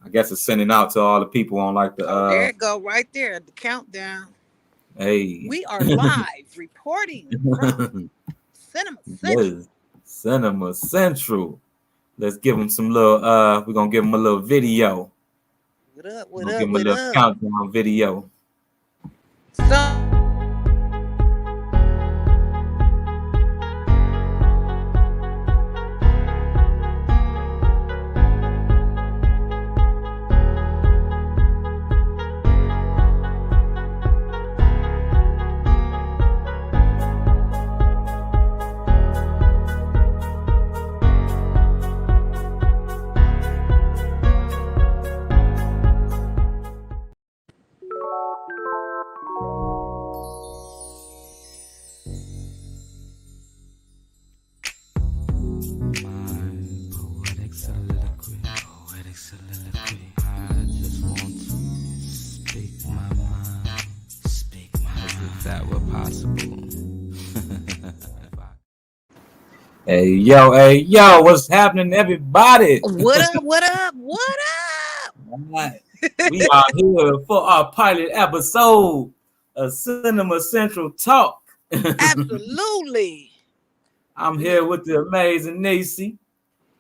I guess it's sending out to all the people on like the. There it go, right there, the countdown. Hey, we are live reporting from Cinema Central. yes, Cinema Central. Let's give them some little. We're gonna give them a little video. What up? We're What gonna give up? them a What little up? countdown video. So Poetic soliloquy. I just want to speak my mind. As if that were possible. Hey yo, what's happening, everybody? what up? What up? What up? All right. We are here for our pilot episode of Cinema Central Talk. Absolutely, I'm here with the amazing Nessie.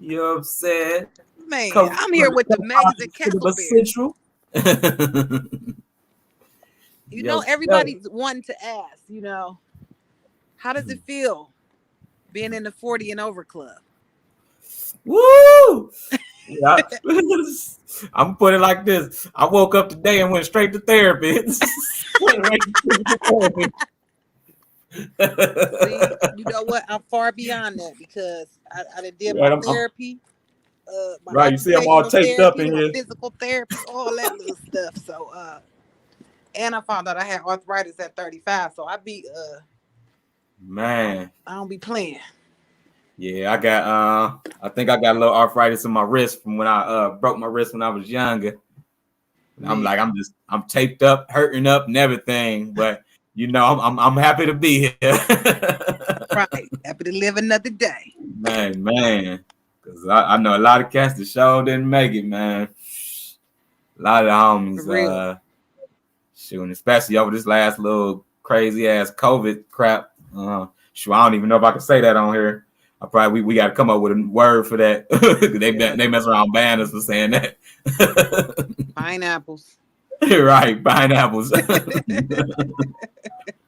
You know what I'm saying? man. I'm here with the amazing Cinema Castleberry. Central. You know, everybody's wanting to ask. You know, how does it feel being in the 40 and over club? Woo! Yeah, I'm putting it like this. I woke up today and went straight to therapy. See, you know what? I'm far beyond that because I done did my therapy. My right, you see, I'm all taped therapy, up in here. physical therapy, all that little stuff. So, and I found out I had arthritis at 35. So Man, I don't be playing. yeah, I think I got a little arthritis in my wrist from when I broke my wrist when I was younger. I'm like, I'm taped up, hurting up, and everything. But you know, I'm happy to be here. Right, happy to live another day. Man, because I know a lot of cats that show didn't make it, man. A lot of homies, shooting, especially over this last little crazy ass COVID crap. Sure, I don't even know if I can say that on here. We got to come up with a word for that. They mess around banning us for saying that. Pineapples. Right, pineapples.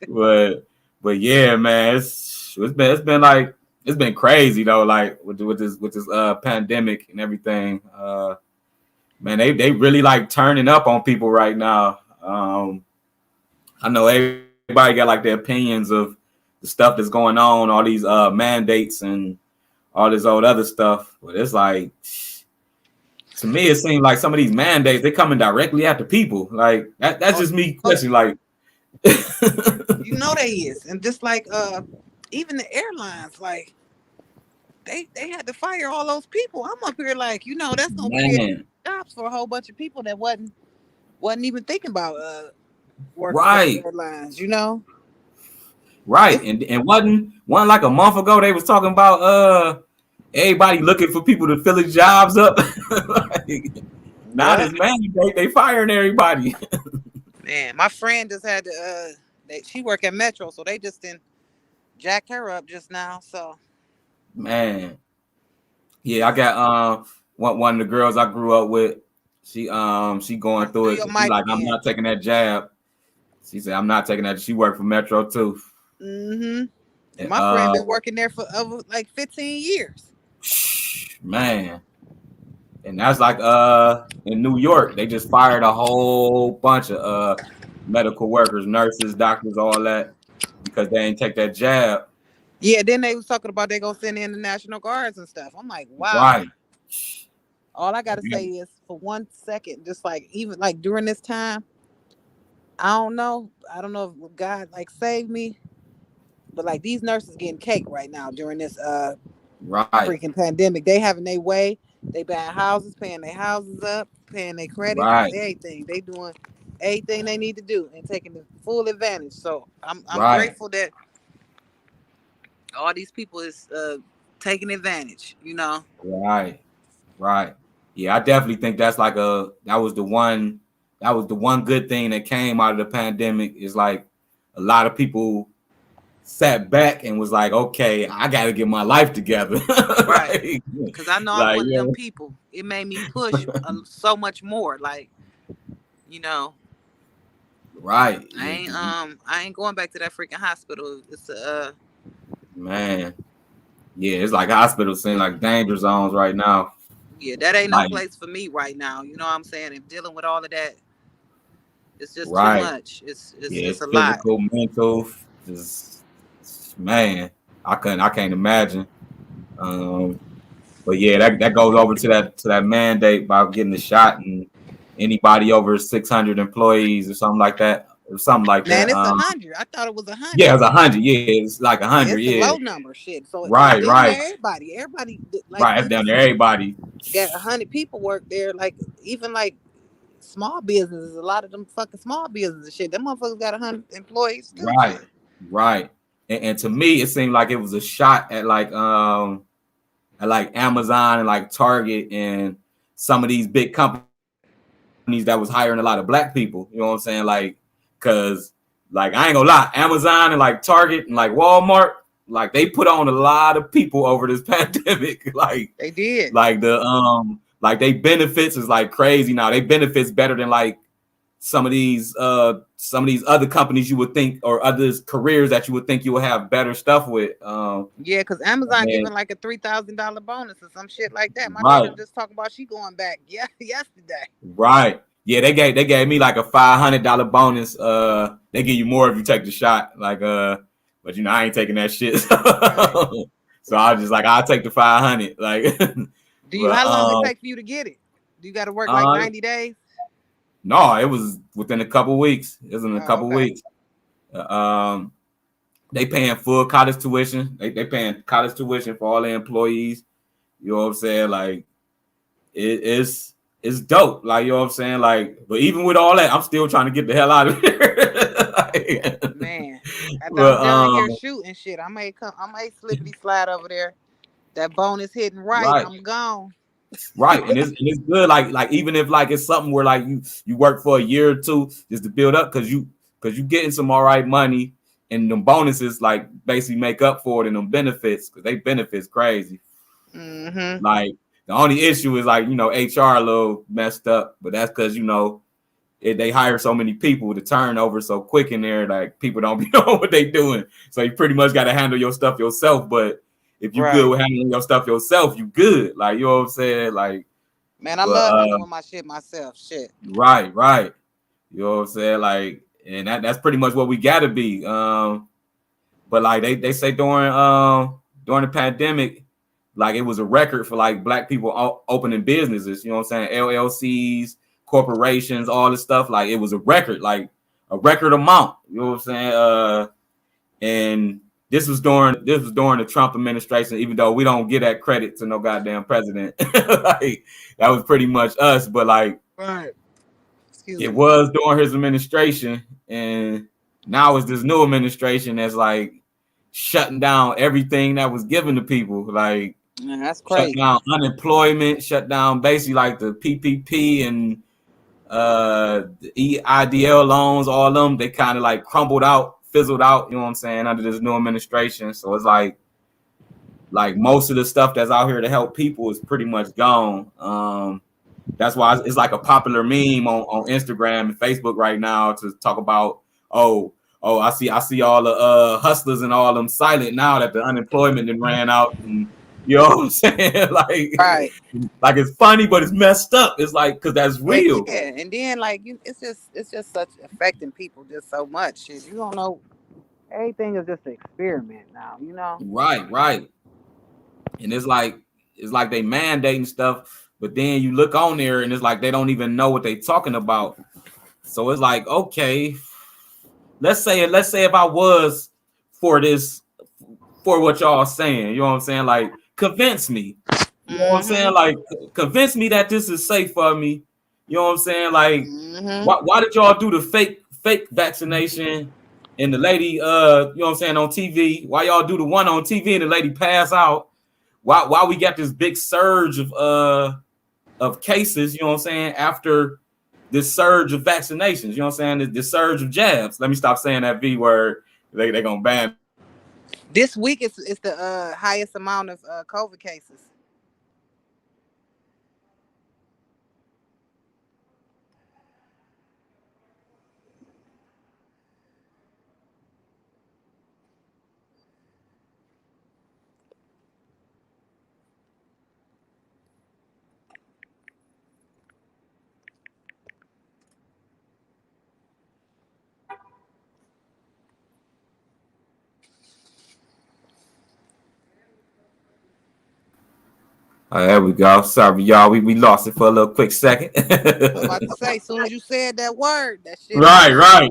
but yeah, man, it's been crazy though. Like with this pandemic and everything. Man, they really like turning up on people right now. I know everybody got like their opinions of the stuff that's going on, all these mandates and all this old other stuff. But it's like, to me, it seems like some of these mandates, they coming directly at the people. Like that's just me questioning. Like, you know they is, and just like even the airlines, like they had to fire all those people. I'm up here like, you know, that's gonna create jobs for a whole bunch of people that wasn't even thinking about working for the airlines. You know. Right, and wasn't like a month ago they was talking about everybody looking for people to fill his jobs up. Like, now this mandate, they firing everybody. Man, my friend just had to she work at Metro, so they just didn't jack her up just now. So man, yeah, I got one of the girls I grew up with. She going through it. She's like, I'm not taking that jab. She said, I'm not taking that. She worked for Metro too. Mm-hmm. And my friend been working there for over like 15 years. Man. And that's like in New York, they just fired a whole bunch of medical workers, nurses, doctors, all that, because they ain't take that jab. Yeah, then they was talking about they gonna send in the National Guards and stuff. I'm like, wow. Right. All I gotta say is for 1 second, just like even like during this time, I don't know if God like saved me, but like these nurses getting cake right now during this freaking pandemic. They having their way. They buying houses, paying their houses up, paying their credit, everything. They doing everything they need to do and taking the full advantage. So I'm grateful that all these people is taking advantage, you know. Right. Yeah, I definitely think that was the one good thing that came out of the pandemic is like a lot of people sat back and was like, okay, I got to get my life together. Right. Because I know I'm like, one of yeah. them people. It made me push so much more. Like, you know, Right. I ain't going back to that freaking hospital. It's Man. Yeah, it's like hospitals seem like danger zones right now. yeah, that ain't no Like, place for me right now. You know what I'm saying? And dealing with all of that, it's just too right. much. Yeah, It's it's a lot. physical, mental, just man, I can't imagine. But yeah, that goes over to that mandate about getting the shot and anybody over 600 employees or something like that. Or something like Man, that. it's 100. I thought it was Yeah, 100. it's 100. Yeah, it's like Yeah, 100. it's a Yeah, low number, shit. So it's right, damn near right, everybody. Everybody, like right. That's down it's there. Everybody. got 100 people work there. Like even like small businesses, a lot of them fucking small businesses and shit. Them motherfuckers got 100 employees too. Right, right. And to me, it seemed like it was a shot at like Amazon and like Target and some of these big companies that was hiring a lot of black people. You know what I'm saying? Like, cause like I ain't gonna lie, Amazon and like Target and like Walmart, like they put on a lot of people over this pandemic. They did. Like they benefits is like crazy now. They benefits better than like some of these other companies you would think or other careers that you would think you would have better stuff with. Yeah, because Amazon And giving like a $3,000 bonus or some shit like that. My right, daughter just talking about she going back. Yeah, yesterday. right. Yeah, they gave me like a $500 bonus. They give you more if you take the shot. Like but you know I ain't taking that shit. Right. So I was just like I'll take the 500. Like, Do you? but How long it take for you to get it? Do you got to work like 90 days? no, it was within a couple weeks. It was in a couple Okay. weeks. They paying full college tuition. They paying college tuition for all their employees. You know what I'm saying? Like it's dope. Like you know what I'm saying? Like, but even with all that, I'm still trying to get the hell out of here. Like, Man, after but I'm done here shooting shit, I may slippity slide over there. That bonus hitting right, right. I'm gone. Right, and it's good. Like even if like it's something where like you work for a year or two just to build up because you getting some all right money and the bonuses like basically make up for it and them benefits because they benefits crazy. Mm-hmm. Like the only issue is like HR a little messed up, but that's because they hire so many people, the turnover so quick in there, like people don't be knowing what they doing. So you pretty much got to handle your stuff yourself. But if you good with handling your stuff yourself, you good. Like you know what I'm saying? Like, man, I love handling my shit myself. Shit. Right. You know what I'm saying? Like, and that's pretty much what we gotta be. But like they say during the pandemic, like it was a record for like black people opening businesses, you know what I'm saying? LLCs, corporations, all this stuff. Like it was a record, like a record amount, you know what I'm saying? And this was during the Trump administration, even though we don't give that credit to no goddamn president. Like that was pretty much us, but like right. It was during his administration, and now it's this new administration that's like shutting down everything that was given to people. Like that's crazy. Shut down unemployment, shut down basically like the PPP and the EIDL loans, all of them. They kind of like crumbled out, fizzled out. You know what I'm saying? Under this new administration, so it's like most of the stuff that's out here to help people is pretty much gone. That's why it's like a popular meme on Instagram and Facebook right now to talk about, I see all the hustlers and all them silent now that the unemployment then ran out, and you know what I'm saying? Like it's funny, but it's messed up. It's like because that's real. Yeah, and then like it's just such affecting people just so much. Shit, you don't know. Everything is just an experiment now, you know. Right. And it's like they mandating stuff. But then you look on there and it's like they don't even know what they talking about. So it's like, okay, let's say if I was for what y'all saying, you know what I'm saying? Like, convince me. You know what I'm saying? Like, convince me that this is safe for me. You know what I'm saying? Like, why did y'all do the fake vaccination and the lady, you know what I'm saying, on TV? Why y'all do the one on TV and the lady pass out? Why we got this big surge of of cases, you know what I'm saying, after this surge of vaccinations, you know what I'm saying, this surge of jabs. Let me stop saying that V word. They gonna ban. This week is the highest amount of COVID cases. There we go. Sorry, y'all. We lost it for a little quick second. I'm about to say, as soon as you said that word, that shit. right.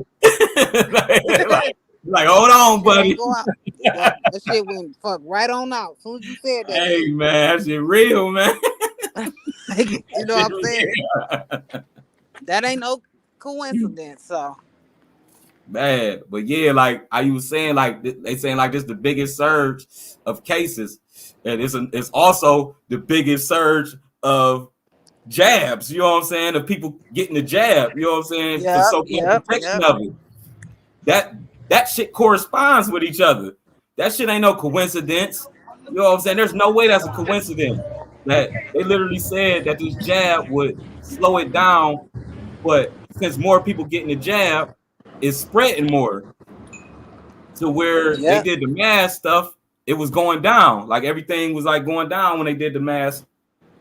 like, hold on, Shit buddy. ain't go out. That shit went fuck right on out. As soon as you said that Hey, shit. man, that shit real, man. You know what I'm saying? That ain't no coincidence. So. Bad, but yeah, like I was saying, like they saying like this the biggest surge of cases, and it's also the biggest surge of jabs. You know what I'm saying? Of people getting the jab. You know what I'm saying? For so-called protection of it. That shit corresponds with each other. That shit ain't no coincidence. You know what I'm saying? There's no way that's a coincidence. That they literally said that this jab would slow it down, but since more people getting the jab, it's spreading more. To where they did the mask stuff, it was going down. Like everything was like going down when they did the mask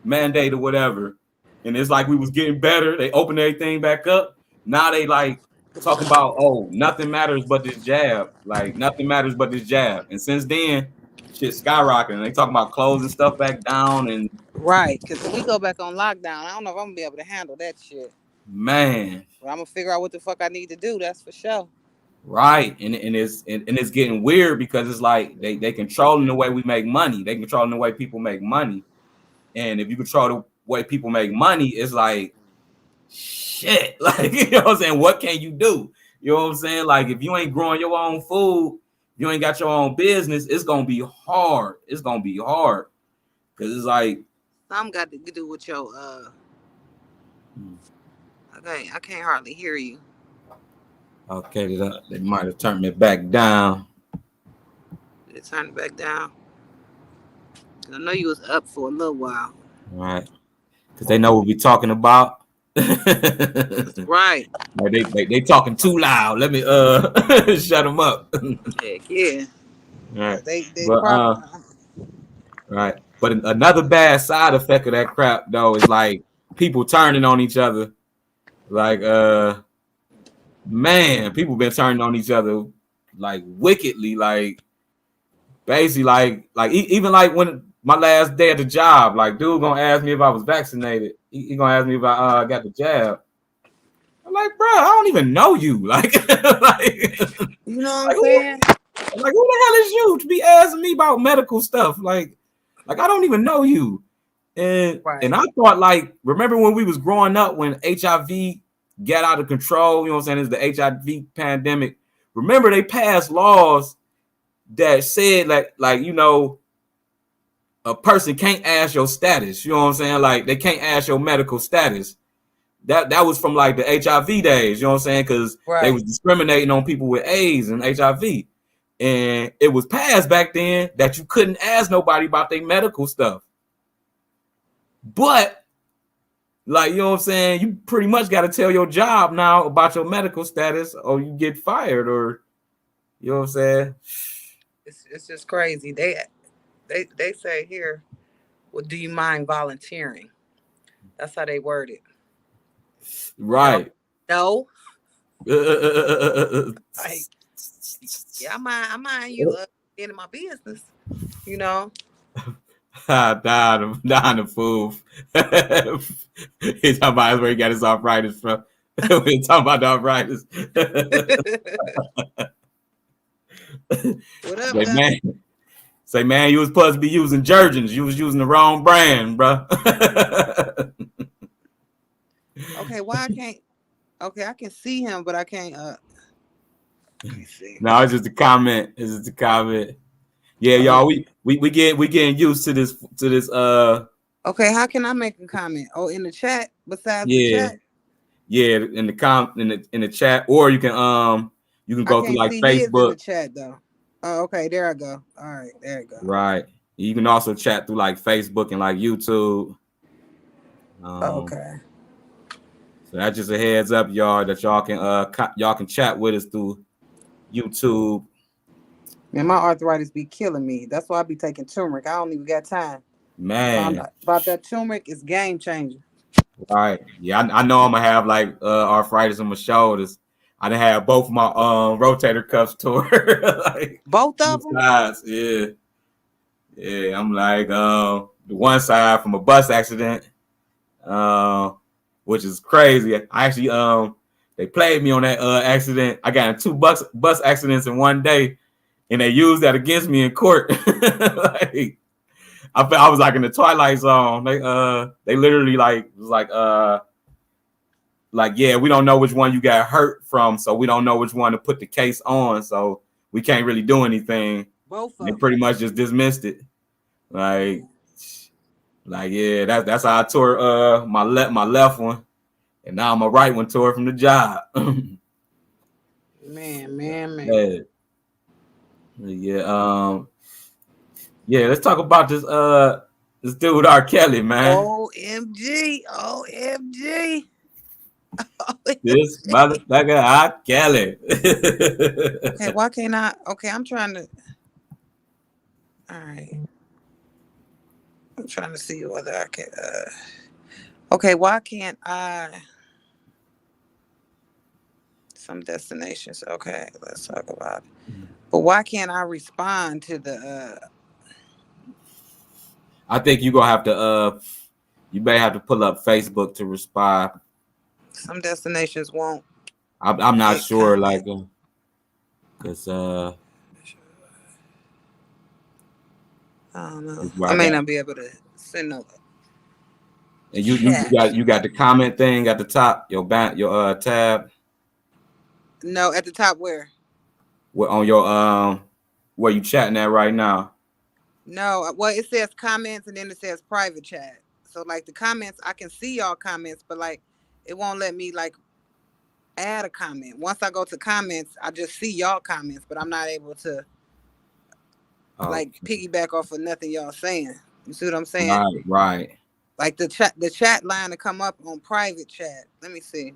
mandate or whatever. And it's like we was getting better. They opened everything back up. Now they like talking about, oh, nothing matters but this jab. Like nothing matters but this jab. And since then, shit skyrocketing. They talking about closing stuff back down and right, because if we go back on lockdown, I don't know if I'm gonna be able to handle that shit. Man. But I'm gonna figure out what the fuck I need to do. That's for sure. Right, and it's getting weird because it's like they controlling the way we make money. They controlling the way people make money, and if you control the way people make money, it's like shit. Like you know what I'm saying? What can you do? You know what I'm saying? Like if you ain't growing your own food, you ain't got your own business. It's gonna be hard. It's gonna be hard because it's like something got to do with your Okay, I can't hardly hear you. Okay, they might have turned me back down. They turned it back down. I know you was up for a little while. All right, because they know what we're talking about. Right. They talking too loud. Let me shut them up. Heck yeah. Right. They but right. But another bad side effect of that crap though is like people turning on each other. Like man, people been turning on each other like wickedly, like basically like even like when my last day at the job, like dude gonna ask me if I was vaccinated. He gonna ask me if I got the jab. I'm like, bro, I don't even know you. Like, like you know what I'm saying? Like, who the hell is you to be asking me about medical stuff? Like I don't even know you. And I thought, like, remember when we was growing up when HIV got out of control, you know what I'm saying? It's the HIV pandemic. Remember they passed laws that said like you know, a person can't ask your status. You know what I'm saying? Like they can't ask your medical status. That was from like the HIV days, you know what I'm saying? Because they was discriminating on people with AIDS and HIV. And it was passed back then that you couldn't ask nobody about their medical stuff. But like, you know what I'm saying? You pretty much got to tell your job now about your medical status or you get fired or, you know what I'm saying? It's just crazy. They say here, well, do you mind volunteering? That's how they word it. Right. No. Like, yeah, I mind you getting my business, you know. Down the fool. He's talking about where he got his arthritis from. We're talking about the arthritis. What up, say, man, you was supposed to be using Jergens. You was using the wrong brand, bro. Okay, why I can't? Okay, I can see him, but I can't. Let me see. No, it's just a comment. It's just a comment. Yeah, y'all, we getting used to this Okay, how can I make a comment? Oh, in the chat besides the Yeah, chat? yeah, in the chat, or you can I go through can't like see his in the Facebook. chat though. Oh, okay, there I go. All right, there you go. Right. You can also chat through like Facebook and like YouTube. Oh, Um, okay. so that's just a heads up, y'all, that y'all can chat with us through YouTube. Man, my arthritis be killing me. That's why I be taking turmeric. I don't even got time. I found Man, out about that turmeric is game changing. right. Yeah, I know I'm gonna have like arthritis in my shoulders. I done had both my rotator cuffs tore like Both two of them? sides. Yeah. Yeah. I'm like the one side from a bus accident. Uh, which is crazy. I actually they played me on that accident. I got in two bus accidents in one day, and they used that against me in court. Like, I was like in the twilight zone. They literally was like yeah, we don't know which one you got hurt from, so we don't know which one to put the case on, so we can't really do anything. Both They of them. pretty much just dismissed it. Like yeah, that's how I tore my left one. And now my right one tore from the job. Man. Yeah. Yeah. Yeah, let's talk about this dude R.KELLY, man. OMG. OMG. This OMG. motherfucker R.KELLY. Okay, why can't I? Okay, I'm trying to. All right. I'm trying to see whether I can. Okay, why can't I? Some destinations. Okay, let's talk about it. But why can't I respond to the? I think you gonna have to you may have to pull up Facebook to respond. Some destinations won't I'm not take sure, comment. like, cause I don't know. it's where I I may got. not be able to send no And chat. you got the comment thing at the top, your tab No, at the top where? on your where you chatting at right now. No, well, it says comments and then it says private chat. So like the comments, I can see y'all comments, but like it won't let me like add a comment. Once I go to comments, I just see y'all comments, but I'm not able to like Okay. piggyback off of nothing y'all saying. You see what I'm saying? Right. Like the chat line to come up on private chat. Let me see.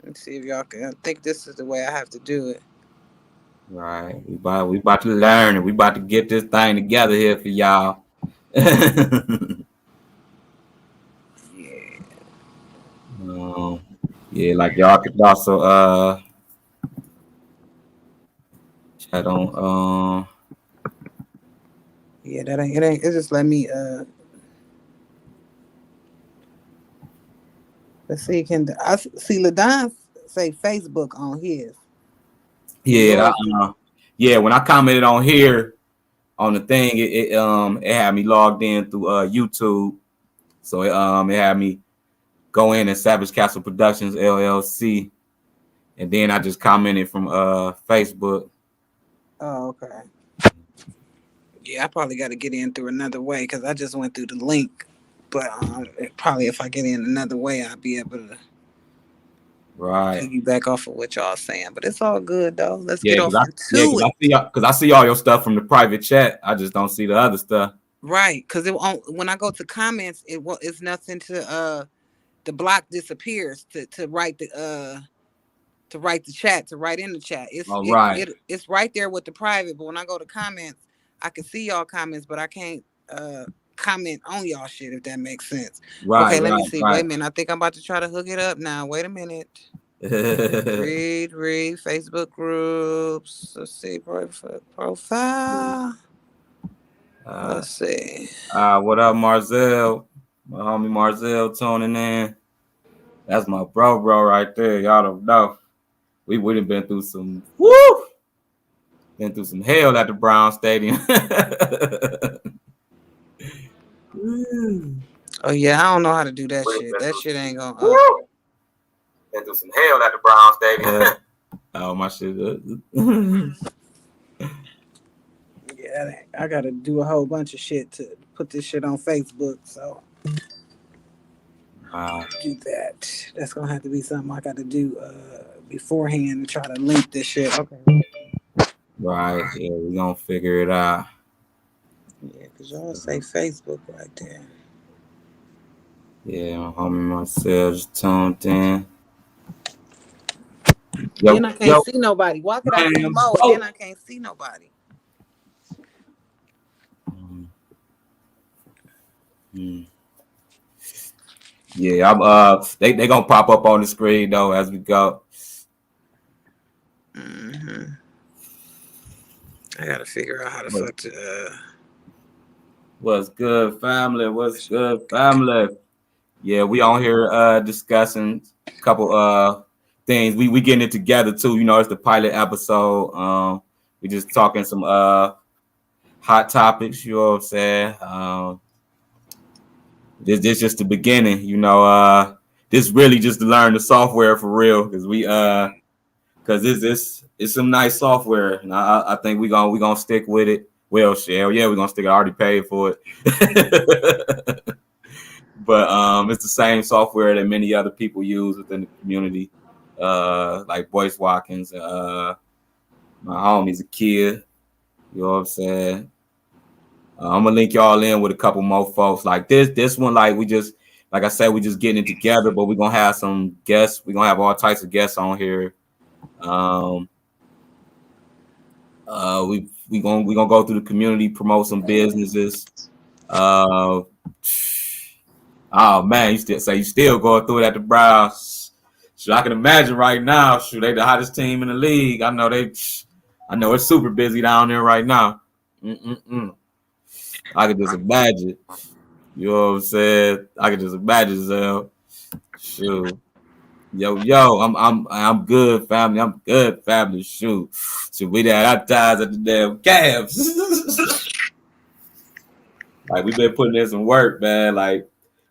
Let's see if y'all can. I think this is the way I have to do it. Right. We about to learn and we about to get this thing together here for y'all. Yeah. um, yeah, like y'all could also chat on Yeah, that ain't it. Ain't it? Just let me. Let's see. Can I see Ladon say Facebook on his and yeah, yours? yeah, when I commented on here on the thing, it had me logged in through YouTube. So it had me go in and Savage Castle Productions LLC, and then I just commented from Facebook. Oh, okay. Yeah, I probably got to get in through another way because I just went through the link. But probably if I get in another way, I'll be able to Right. piggyback off of what y'all saying. But it's all good though. Let's Yeah, get because off into it. I see all your stuff from the private chat. I just don't see the other stuff. Right, because it won't. When I go to comments, it's nothing to the block disappears to write the chat to write in the chat. All right. It's right there with the private. But when I go to comments, I can see y'all comments, but I can't comment on y'all shit if that makes sense. Right. Okay, let me see. Wait a minute. I think I'm about to try to hook it up now. Wait a minute. Read Facebook groups. Let's see profile. Let's see. What up, Marzell? My homie Marzell tuning in. That's my bro right there. Y'all don't know. We would have been through some been through some hell at the Brown Stadium. Oh yeah, I don't know how to do that shit. That shit ain't gonna. Been through some hell at the Brown Stadium. Oh my shit. I gotta do a whole bunch of shit to put this shit on Facebook. So Wow. do that. That's gonna have to be something I gotta do beforehand and try to link this shit. Okay. Right. Yeah, we gonna figure it out. Yeah, cause y'all say Facebook right there. Yeah, my homie myself just tuned in. Then Yo, I can't yo, see nobody. Why could I see man, Mo and then I can't see nobody? Mm. Yeah, I'm they gonna pop up on the screen though as we go. Mm-hmm. I gotta figure out how the fuck to What's good, family? What's good, family? Yeah, we on here discussing a couple things. We getting it together too. You know, it's the pilot episode. We just talking some hot topics, you know what I'm saying? This just the beginning, you know. This really just to learn the software for real, because because this it's some nice software, and I think we gonna stick with it. Well, Shell, yeah, we're gonna stick. I already paid for it, but it's the same software that many other people use within the community, like Voice Watkins. My homie's a kid. You know what I'm saying? I'm gonna link y'all in with a couple more folks. Like this one, like we just, like I said, we just getting it together. But we're gonna have some guests. We're gonna have all types of guests on here. We gonna go through the community, promote some businesses. Oh man, you still going through it at the Browns. So I can imagine right now. Shoot, they the hottest team in the league. I know it's super busy down there right now. I can just imagine. You know what I'm saying? I can just imagine, Zell. Shoot. Yo, I'm good, family. I'm good, family. Shoot. Should we that ties at the damn Cavs. Like we've been putting in some work, man. Like,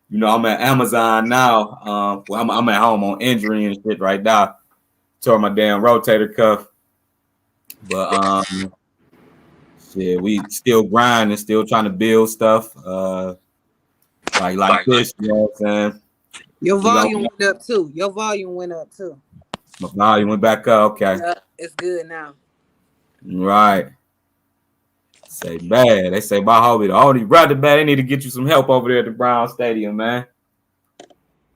you know, I'm at Amazon now. Well, I'm at home on injury and shit right now. Tore my damn rotator cuff. But shit, we still grinding, still trying to build stuff. Like this, you know what I'm saying? Your volume went up too. Your volume went up too. My volume went back up. Okay. Yeah, it's good now. Right. Say bad. They say my homie, the only brother, man. They need to get you some help over there at the Brown Stadium, man.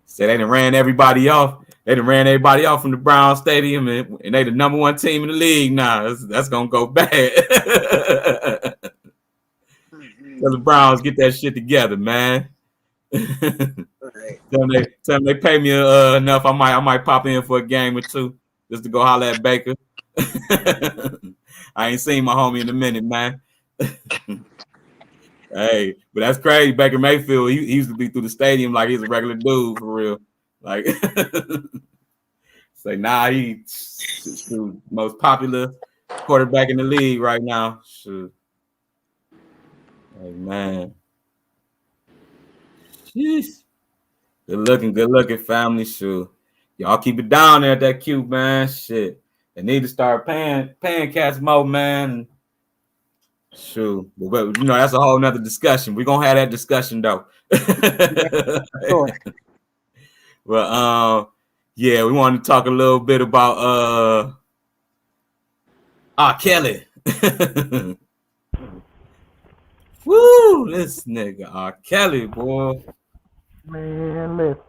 Say they done ran everybody off. They done ran everybody off from the Brown Stadium, and they the number one team in the league now. That's gonna go bad. Tell the Browns get that shit together, man. Right. Tell them they pay me enough. I might pop in for a game or two just to go holler at Baker. I ain't seen my homie in a minute, man. Hey, but that's crazy. Baker Mayfield, he used to be through the stadium like he's a regular dude for real. Like, say, nah, he's the most popular quarterback in the league right now. Shoot. Hey, man. Jeez. Good looking family. Shoot. Y'all keep it down there at that cute, man. Shit. They need to start paying cats more, man. Shoot. But you know, that's a whole nother discussion. We're gonna have that discussion though. Sure. Well, yeah, we want to talk a little bit about R.KELLY. Woo, this nigga R.KELLY, boy. Man, listen.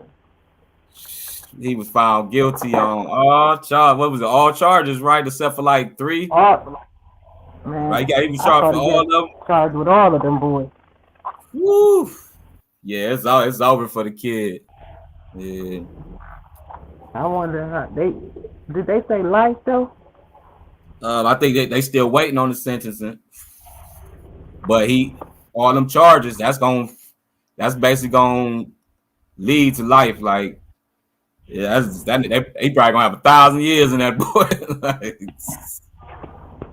He was found guilty on all charges. What was it? All charges, right? Except for like 3. Man, right? He was charged for all of them. Charged with all of them boys. Woo. Yeah, it's over for the kid. Yeah. I wonder how did they say life though? I think they still waiting on the sentencing. But all them charges, that's basically gonna lead to life. Like, yeah, he probably gonna have 1,000 years in that boy. Like,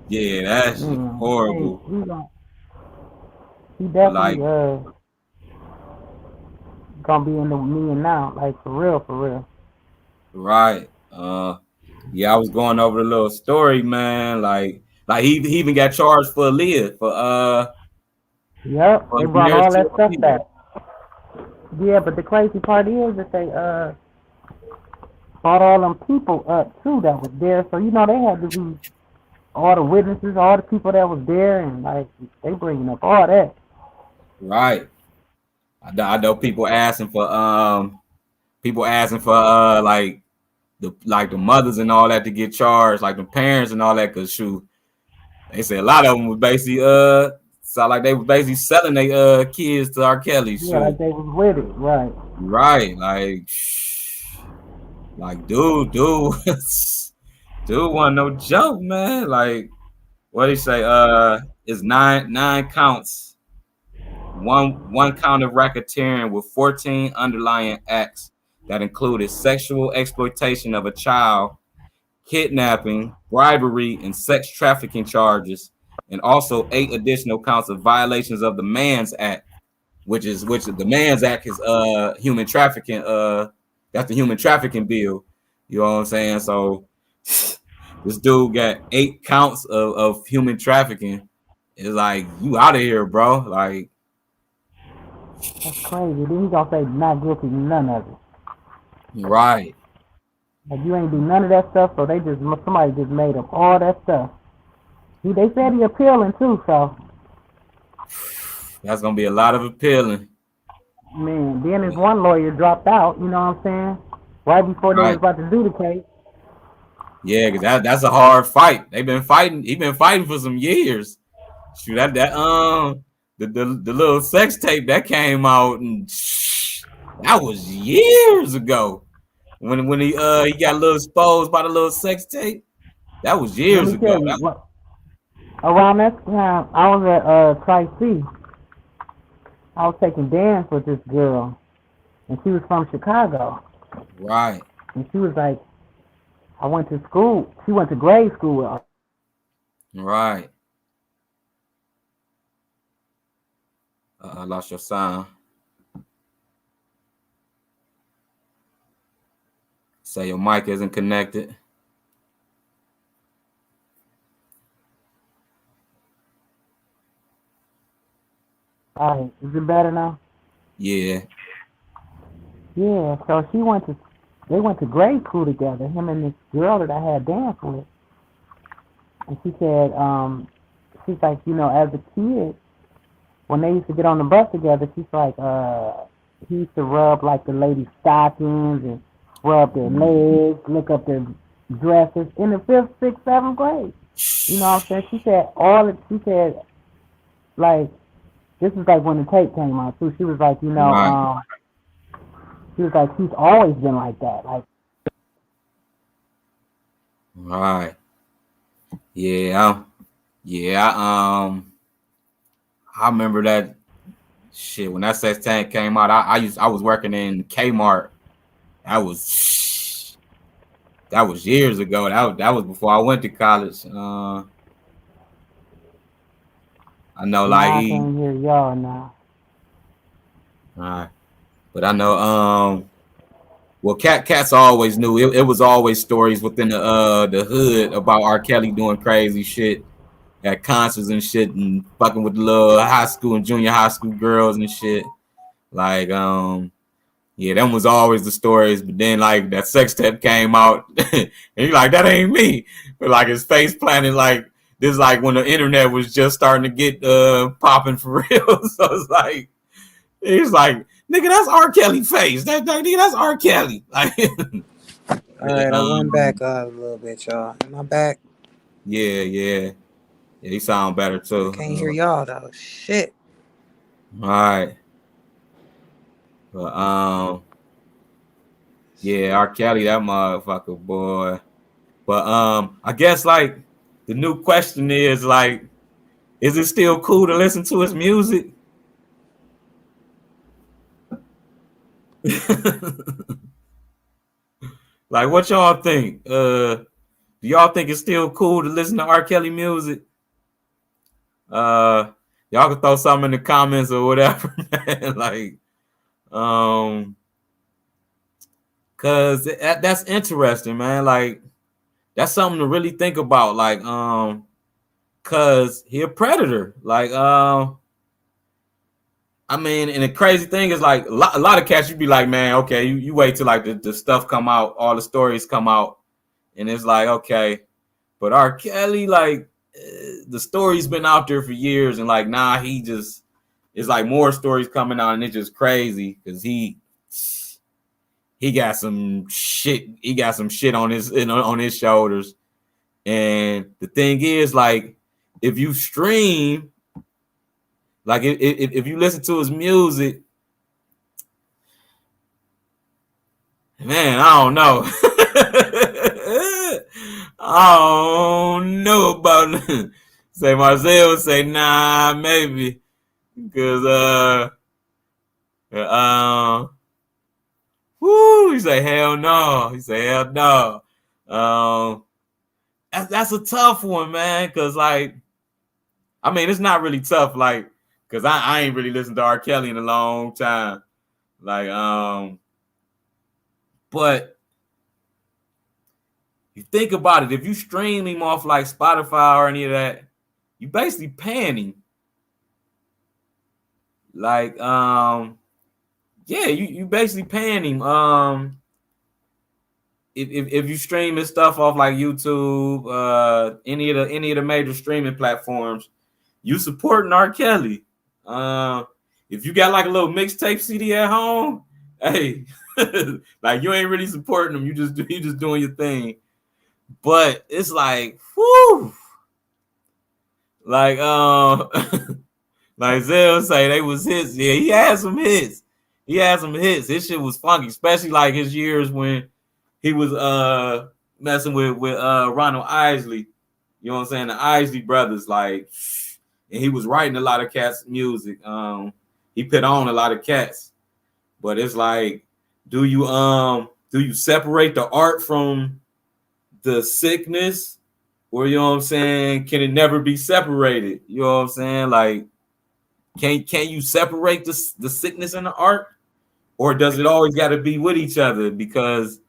yeah, that's horrible. He definitely gonna be in the me and now, like for real. Right. Yeah, I was going over the little story, man. Like, Like he even got charged for Aaliyah Yep, for they brought marriage all to that stuff Aaliyah. back. Yeah, but the crazy part is that they brought all them people up too that was there. So they had to be all the witnesses, all the people that was there, and like they bringing up all that. Right. I know people asking for the mothers and all that to get charged, like the parents and all that. Cause shoot, they said a lot of them was basically sound like they was basically selling their kids to R. Kelly. Yeah, like Shoot, they was with it, right? right? Like dude, dude wasn't no joke, man. Like what do you say? It's nine counts, one count of racketeering with 14 underlying acts that included sexual exploitation of a child, kidnapping, bribery, and sex trafficking charges, and also 8 additional counts of violations of the Man's Act, which the Man's Act is human trafficking. That's the human trafficking bill. You know what I'm saying? So this dude got 8 counts of human trafficking. It's like you out of here, bro. Like That's crazy. Then he gonna say not guilty, none of it. right. Like you ain't do none of that stuff, so somebody just made up all that stuff. They said he appealing too, so That's gonna be a lot of appealing. man. Then his one lawyer dropped out. You know what I'm saying? Right before they was Right. about to do the case. Yeah, because that's a hard fight. They've been fighting. He been fighting for some years. Shoot, the little sex tape that came out, and that was years ago. When he got a little exposed by the little sex tape, that was Let years me tell ago. you, around that time, I was at Tri-C. I was taking dance with this girl, and she was from Chicago. Right. And she was like, I went to school. She went to grade school with her. Right. I lost your sound. Say your mic isn't connected. All right, is it better now? Yeah. Yeah, so they went to grade school together, him and this girl that I had danced with. And she said, she's like, as a kid, when they used to get on the bus together, she's like, he used to rub like the ladies' stockings and rub their legs, look up their dresses in the 5th, 6th, 7th grade. You know what I'm saying? She said, like, this is like when the tape came out too. She was like, Right. she was like, she's always been like that. Like, Right. Yeah. Yeah. I remember that shit when that sex tank came out. I was working in Kmart. That was years ago. That was before I went to college. I know like now I he. can't hear y'all now. All right. But I know well cats always knew it was always stories within the hood about R. Kelly doing crazy shit at concerts and shit and fucking with the little high school and junior high school girls and shit. Like yeah, them was always the stories. But then like that sex tape came out and he like, that ain't me. But like his face planted like this, like when the internet was just starting to get popping for real. So it's like he's like, nigga, that's R. Kelly face. Nigga, that's R. Kelly. Like All right, I went back a little bit, y'all. Am I back? yeah. He sound better too. Can't hear y'all though. Shit. All right. But yeah, R. Kelly, that motherfucker, boy. But I guess like the new question is like, is it still cool to listen to his music? Like, what y'all think? Do y'all think it's still cool to listen to R. Kelly music? Y'all can throw something in the comments or whatever, man. Like, cause that's interesting, man. Like, that's something to really think about. Like, cause he a predator. Like, I mean, and the crazy thing is like a lot of cats, you be like, man, okay, you wait till like the stuff come out, all the stories come out, and it's like, okay, but R. Kelly, like, the story's been out there for years, and like, nah, he just, it's like more stories coming out, and it's just crazy because he got some shit, on his shoulders, and the thing is, like, if you stream, like, if you listen to his music, man, I don't know. I don't know about it. Say Marcel would say, nah, maybe. Because he say hell no. He say hell no. That's a tough one, man. Cause like, I mean, it's not really tough, like, cause I ain't really listened to R. Kelly in a long time. Like, but you think about it, if you stream him off like Spotify or any of that, you basically paying him. Like, yeah, you basically paying him. If you stream his stuff off like YouTube, any of the major streaming platforms, you supporting R. Kelly. If you got like a little mixtape CD at home, hey, like, you ain't really supporting them. You just doing your thing. But it's like, whoo, like, like Zell say, they was hits. Yeah, he had some hits. His shit was funky, especially like his years when he was messing with Ronald Isley. You know what I'm saying? The Isley brothers, like, and he was writing a lot of cats' music. He put on a lot of cats. But it's like, do you separate the art from the sickness? Or, you know what I'm saying, can it never be separated? You know what I'm saying? Like, can you separate the sickness and the art? Or does it always got to be with each other? Because,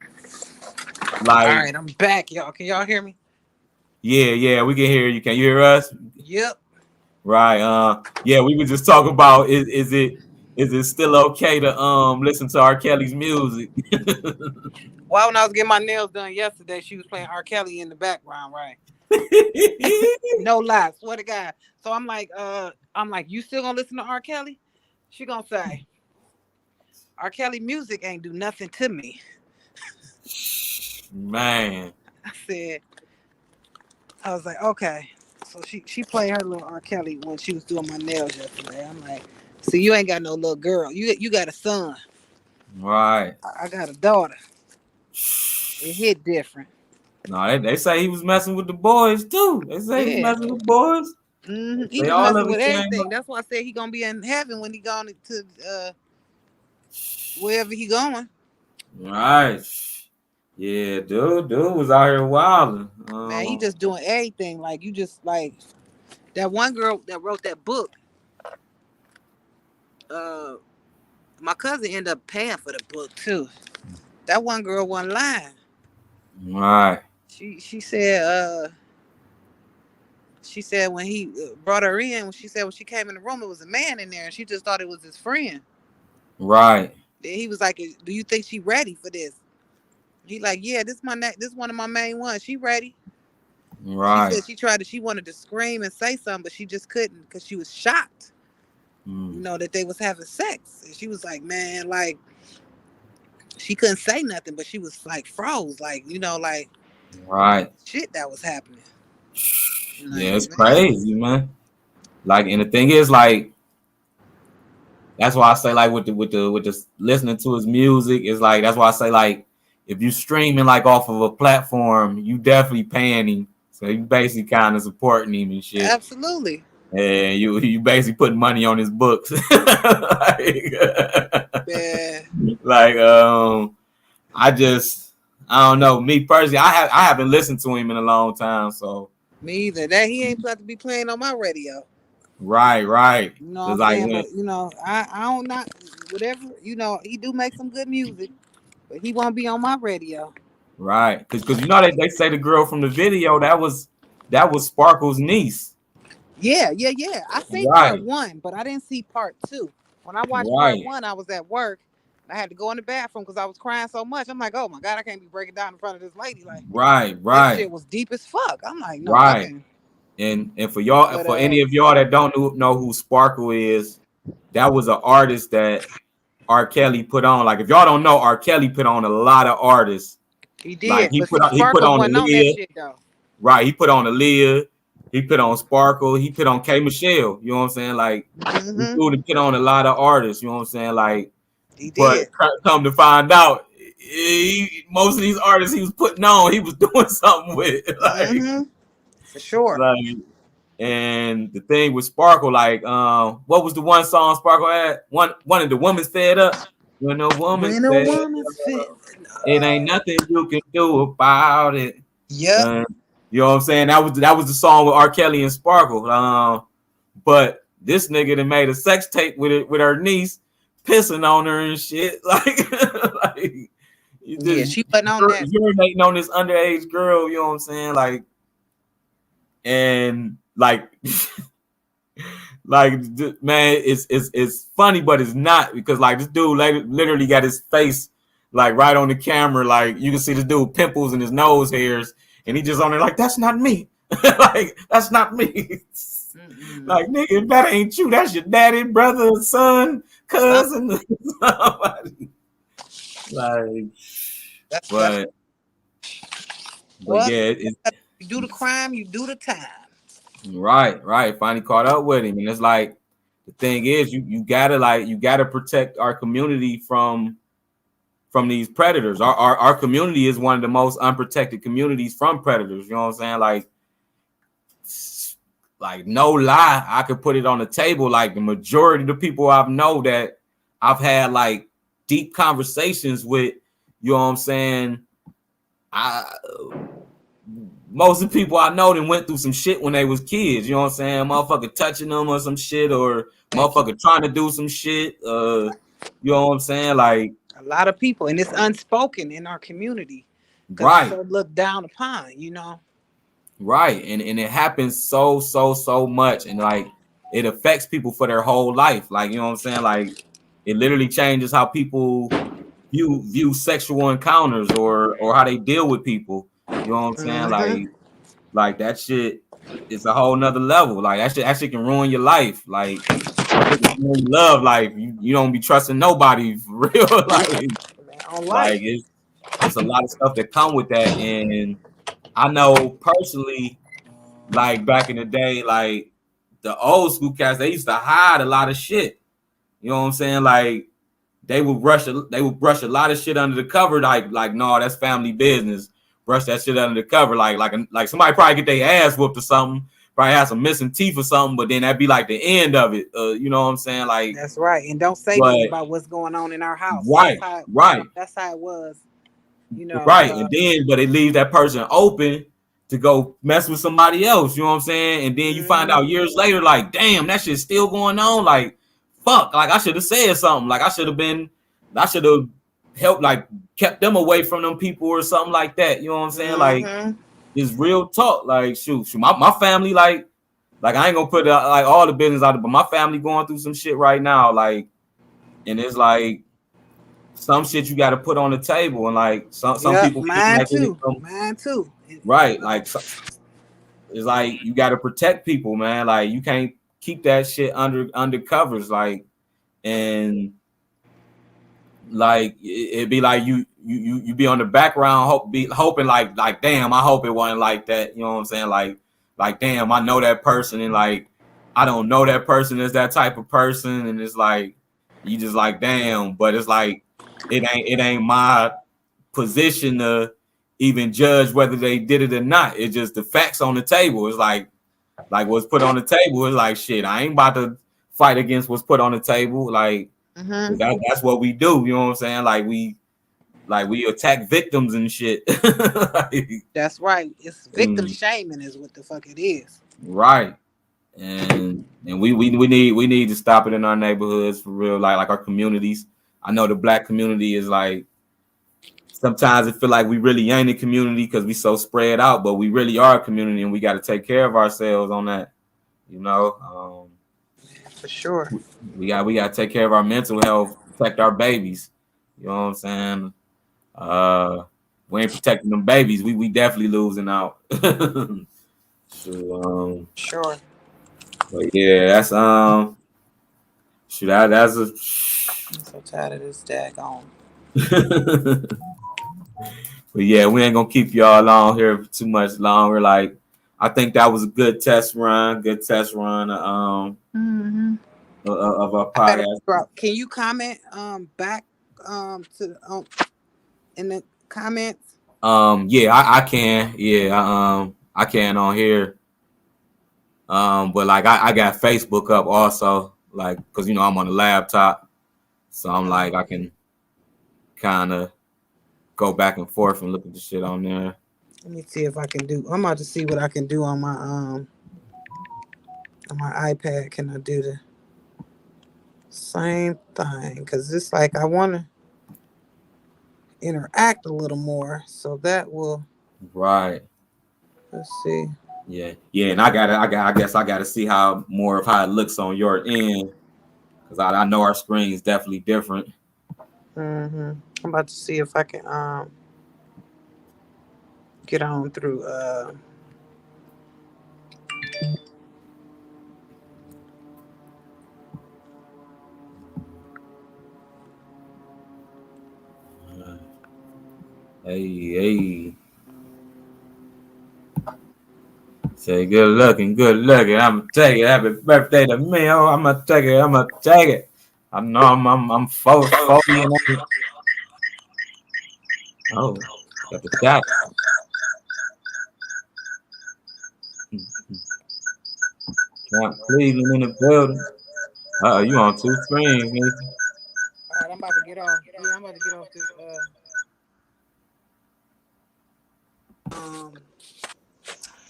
like, all right, I'm back, y'all. Can y'all hear me? Yeah, we can hear you. Can you hear us? Yep. Right. Yeah, we were just talking about is it still okay to listen to R. Kelly's music? Well, when I was getting my nails done yesterday, she was playing R. Kelly in the background, right? No lie, swear to God. So I'm like, you still gonna listen to R. Kelly? She gonna say, R. Kelly music ain't do nothing to me. Man. I was like, okay. So she played her little R. Kelly when she was doing my nails yesterday. I'm like, see, you ain't got no little girl. You got a son. Right. I got a daughter. It hit different. No, they say he was messing with the boys too. They say he was messing with boys. Mm-hmm. He They was all messing of with it everything. That's why I said he gonna be in heaven when he gone to wherever he going. Right. Yeah, dude was out here wilding. Man, he just doing everything. Like, you just like that one girl that wrote that book. My cousin ended up paying for the book too. That one girl wasn't lying. Right. She said when he brought her in, when she came in the room, it was a man in there, and she just thought it was his friend. Right. Then he was like, "Do you think she ready for this?" He like, "Yeah, this one of my main ones. She ready." Right. She said she wanted to scream and say something, but she just couldn't because she was shocked. You know, that they was having sex. And she was like, man, like, she couldn't say nothing, but she was like froze, like, you know, like, right, shit that was happening. Like, yeah, it's crazy, man. Like, and the thing is, like, that's why I say, like, with the listening to his music, is like, that's why I say, like, if you streaming like off of a platform, you definitely paying him, so you basically kind of supporting him and shit. Absolutely. And you basically putting money on his books. like, yeah. Like, I don't know. Me personally, I haven't listened to him in a long time, so. Me either. That he ain't supposed to be playing on my radio. Right. You know what I'm saying? But, you know, I don't not whatever. You know, he do make some good music, but he won't be on my radio. Right, because you know they say the girl from the video that was Sparkle's niece. Yeah. I seen part Right, 1, but I didn't see part 2. When I watched part right, 1, I was at work. I had to go in the bathroom because I was crying so much. I'm like, oh my God, I can't be breaking down in front of this lady. Like, right, this right, shit was deep as fuck. I'm like, no, I right. can't. And for y'all, But for any of y'all that don't know who Sparkle is, that was an artist that R. Kelly put on. Like if y'all don't know, R. Kelly put on a lot of artists. he Like did. But see, he put Sparkle on wasn't on that Aaliyah, shit though. right? He put on Aaliyah, he put on Sparkle, he put on K Michelle. You know what I'm saying? Like this Hmm. dude put on a lot of artists. You know what I'm saying? Like, He but did. come to find out, most of these artists he was putting on, he was doing something with. Hmm. For sure. Like. And the thing with Sparkle, like, what was the one song Sparkle had? One of the women's fed up. When a woman's When a fed woman's fit. up, it ain't nothing you can do about it. Yep. You know what I'm saying? That was the song with R. Kelly and Sparkle. But this nigga that made a sex tape with her niece, pissing on her and shit. Like you Yeah, just she wasn't on that. urinating on this underage girl. You know what I'm saying? Like, and like. Like, man, it's funny, but it's not, because like this dude literally got his face like right on the camera, like you can see this dude pimples in his nose hairs, and he just on there like, that's not me. Like, that's not me. Like, nigga, if that ain't you, that's your daddy, brother, son, cousin, somebody. Like, That's but well. yeah, You do the crime, you do the time. right. Finally caught up with him, and it's like the thing is, you gotta protect our community from these predators. Our community is one of the most unprotected communities from predators. You know what I'm saying? Like no lie, I could put it on the table. Like the majority of the people I've know that I've had like deep conversations with, you know what I'm saying? Most of the people I know that went through some shit when they was kids. You know what I'm saying? Motherfucker touching them or some shit, or Thank you. motherfucker trying to do some shit. You know what I'm saying? Like, A lot of people, and it's unspoken in our community because it's right, so looked down upon. You know. right. And it happens so much. And like it affects people for their whole life. Like, you know what I'm saying? Like it literally changes how people view sexual encounters or how they deal with people. You know what I'm saying? Hmm. Like that shit is a whole nother level. Like that shit can ruin your life. Like that shit can ruin your love life. You don't be trusting nobody for real. On Like life. it's a lot of stuff that come with that. And I know personally, like back in the day, like the old school cats, they used to hide a lot of shit. You know what I'm saying? Like they would brush a lot of shit under the cover, like no, that's family business. Brush that shit under the cover, like somebody probably get their ass whooped or something, probably have some missing teeth or something, but then that'd be like the end of it. You know what I'm saying? Like, That's right. And don't say but nothing about what's going on in our house. right, right, That's how it was. You know. right, and then but it leaves that person open to go mess with somebody else. You know what I'm saying? And then you find out years later, like, damn, that shit's still going on. Like, fuck, like I should have said something. Like I should have helped, like kept them away from them people or something like that. You know what I'm saying? Like Hmm. it's real talk. Like shoot, my family, like I ain't gonna put like all the business out there, but my family going through some shit right now. Like, and it's like some shit you got to put on the table, and like some Yep. people think Mine like too. Mine too. right, like it's like you got to protect people, man. Like you can't keep that shit under covers, like, and like it'd be like you be on the background hoping like damn, I hope it wasn't like that. You know what I'm saying? Like damn, I know that person, and like I don't know that person as that type of person, and it's like you just like damn, but it's like it ain't my position to even judge whether they did it or not. It's just the facts on the table. It's like what's put on the table is like shit. I ain't about to fight against what's put on the table. Like that's what we do. You know what I'm saying? Like we attack victims and shit. Like, That's right. It's victim shaming is what the fuck it is. right. And we need to stop it in our neighborhoods for real. Like our communities. I know the black community is like sometimes it feel like we really ain't a community because we so spread out, but we really are a community, and we got to take care of ourselves on that. You know, For sure. we got to take care of our mental health, protect our babies. You know what I'm saying? We ain't protecting them babies. We definitely losing out. So Sure. but yeah, that's shoot, that's a. I'm so tired of this daggone. But yeah, we ain't gonna keep y'all on here too much longer. Like, I think that was a good test run. Mm-hmm. Of our I better podcast. figure out. Can you comment back to in the comments? Yeah, I can. Yeah, I can on here. But like I got Facebook up also, like, cause you know I'm on the laptop, so I'm like I can kind of go back and forth and look at the shit on there. Let me see if I can do. I'm about to see what I can do on my iPad. Can I do the same thing? Cause it's like I want to interact a little more, so that will. Right. Let's see. Yeah, and I guess I gotta see how more of how it looks on your end, cause I know our screen is definitely different. Mm-hmm. I'm about to see if I can get on through Hey. Say good looking. I'ma take it. Happy birthday to me. Oh, I'ma take it. I know I'm 40 and oh, got the shot. Camp Cleveland in the building. You on two screens, nigga. All right, I'm about to get off. Yeah, I'm about to get off this. Um.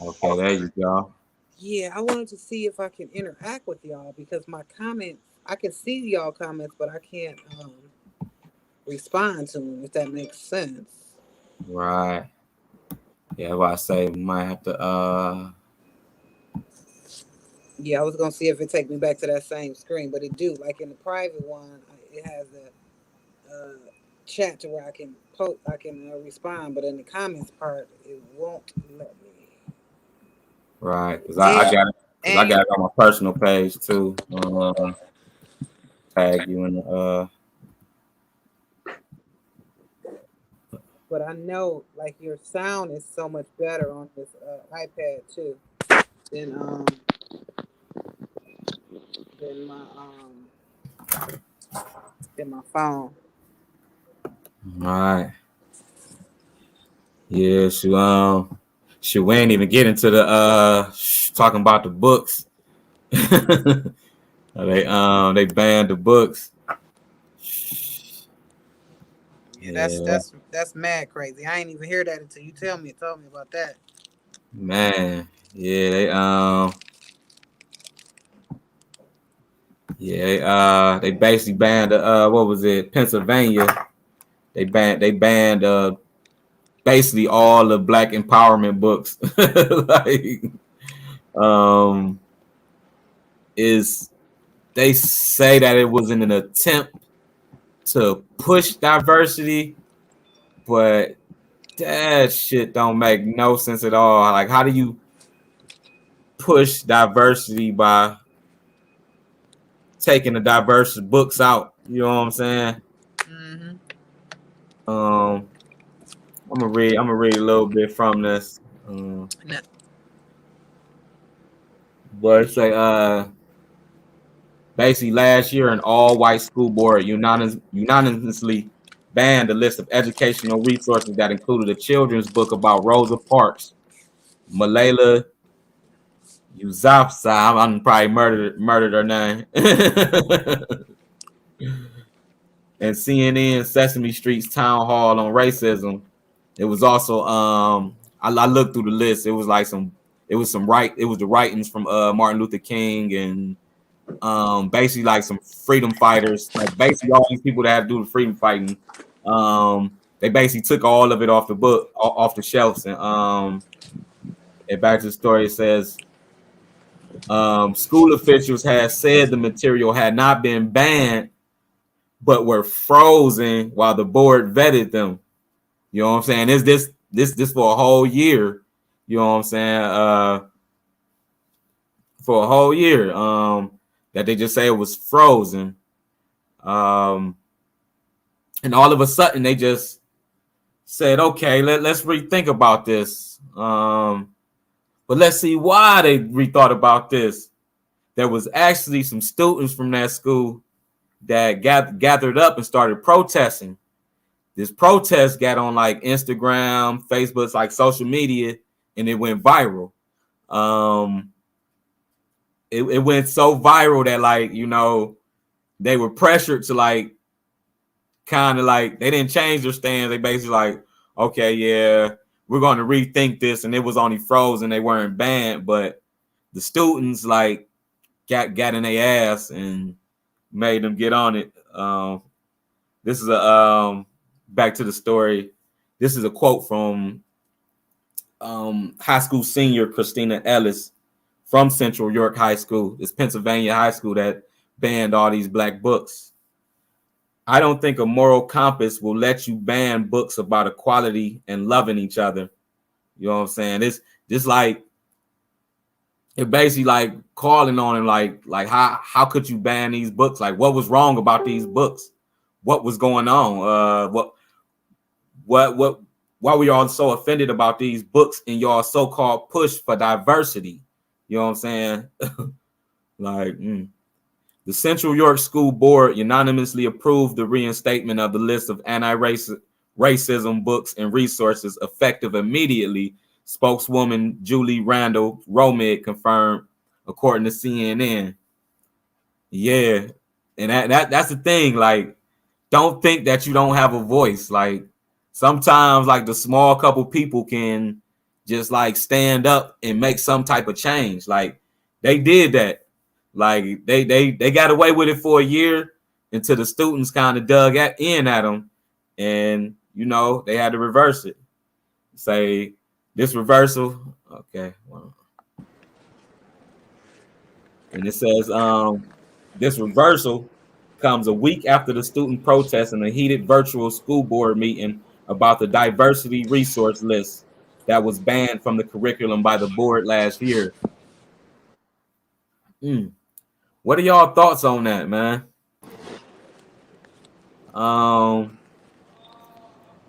Okay, there you go. Yeah, I wanted to see if I can interact with y'all because my comments, I can see y'all comments, but I can't respond to them. If that makes sense. Right. Yeah, what I say we might have to Yeah, I was gonna see if it take me back to that same screen, but it do. Like in the private one, it has a chat to where I can respond, but in the comments part, it won't let me. right, because And I and got it on my personal page too. Tag you in the but I know like your sound is so much better on this iPad too than than my um than my phone. right. Yeah, we ain't even get into the talking about the books. They banned the books. Yeah, Yeah, that's mad crazy. I ain't even hear that until you told me about that. man. They basically banned what was it, Pennsylvania. They banned basically all the black empowerment books. Like um is they say that it was in an attempt to push diversity, but that shit don't make no sense at all. Like, how do you push diversity by taking the diverse books out? You know what I'm saying? Mm-hmm. Um, I'm gonna read a little bit from this. No. But it's like basically last year an all-white school board unanimously banned a list of educational resources that included a children's book about Rosa Parks, Malala Yousafzai. I'm probably murdered her name. And CNN Sesame Street's town hall on racism. It was also I looked through the list. It was like it was the writings from Martin Luther King and basically like some freedom fighters, like basically all these people that have to do the freedom fighting. They basically took all of it off the book, off the shelves, and back to the story. It says School officials had said the material had not been banned, but were frozen while the board vetted them. You know what I'm saying? Is this for a whole year? You know what I'm saying? For a whole year. That they just say it was frozen. And all of a sudden they just said, okay, let's rethink about this. But let's see why they rethought about this. There was actually some students from that school that gathered up and started protesting. This protest got on like Instagram, Facebook's like social media, and it went viral. It went so viral that, like, you know, they were pressured to like kind of like, they didn't change their stance. They basically like, okay, yeah, we're going to rethink this. And it was only frozen. They weren't banned, but the students like got in their ass and made them get on it. This is a back to the story. This is a quote from high school senior Christina Ellis from Central York High School. It's Pennsylvania high school that banned all these black books. I don't think a moral compass will let you ban books about equality and loving each other. You know what I'm saying? It's just like, it basically like calling on him, like how could you ban these books? Like, what was wrong about these books? What was going on? Why were y'all so offended about these books and y'all so-called push for diversity? You know what I'm saying? Like, The Central York School Board unanimously approved the reinstatement of the list of anti-racism books and resources effective immediately. Spokeswoman Julie Randall Romig confirmed, according to CNN. Yeah, and that's the thing. Like, don't think that you don't have a voice. Like, sometimes, like, the small couple people can just like stand up and make some type of change. Like, they did that. Like, they got away with it for a year until the students kind of dug in at them, and you know they had to reverse it. Say this reversal, okay. Well, and it says this reversal comes a week after the student protest and a heated virtual school board meeting about the diversity resource list that was banned from the curriculum by the board last year. What are y'all thoughts on that, man?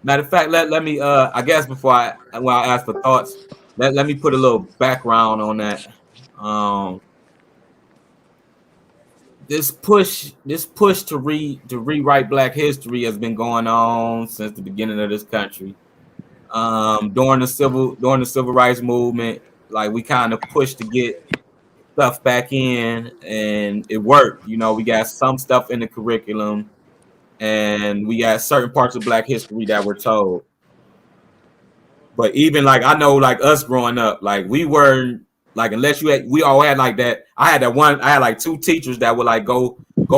Matter of fact, let me I guess before I ask for thoughts, let me put a little background on that. This push to rewrite Black history has been going on since the beginning of this country. During the civil rights movement, like, we kind of pushed to get stuff back in, and it worked. You know, we got some stuff in the curriculum, and we got certain parts of Black history that were told. But even like, I know, like, us growing up, like, we weren't like, unless we all had like that. I had like two teachers that would like go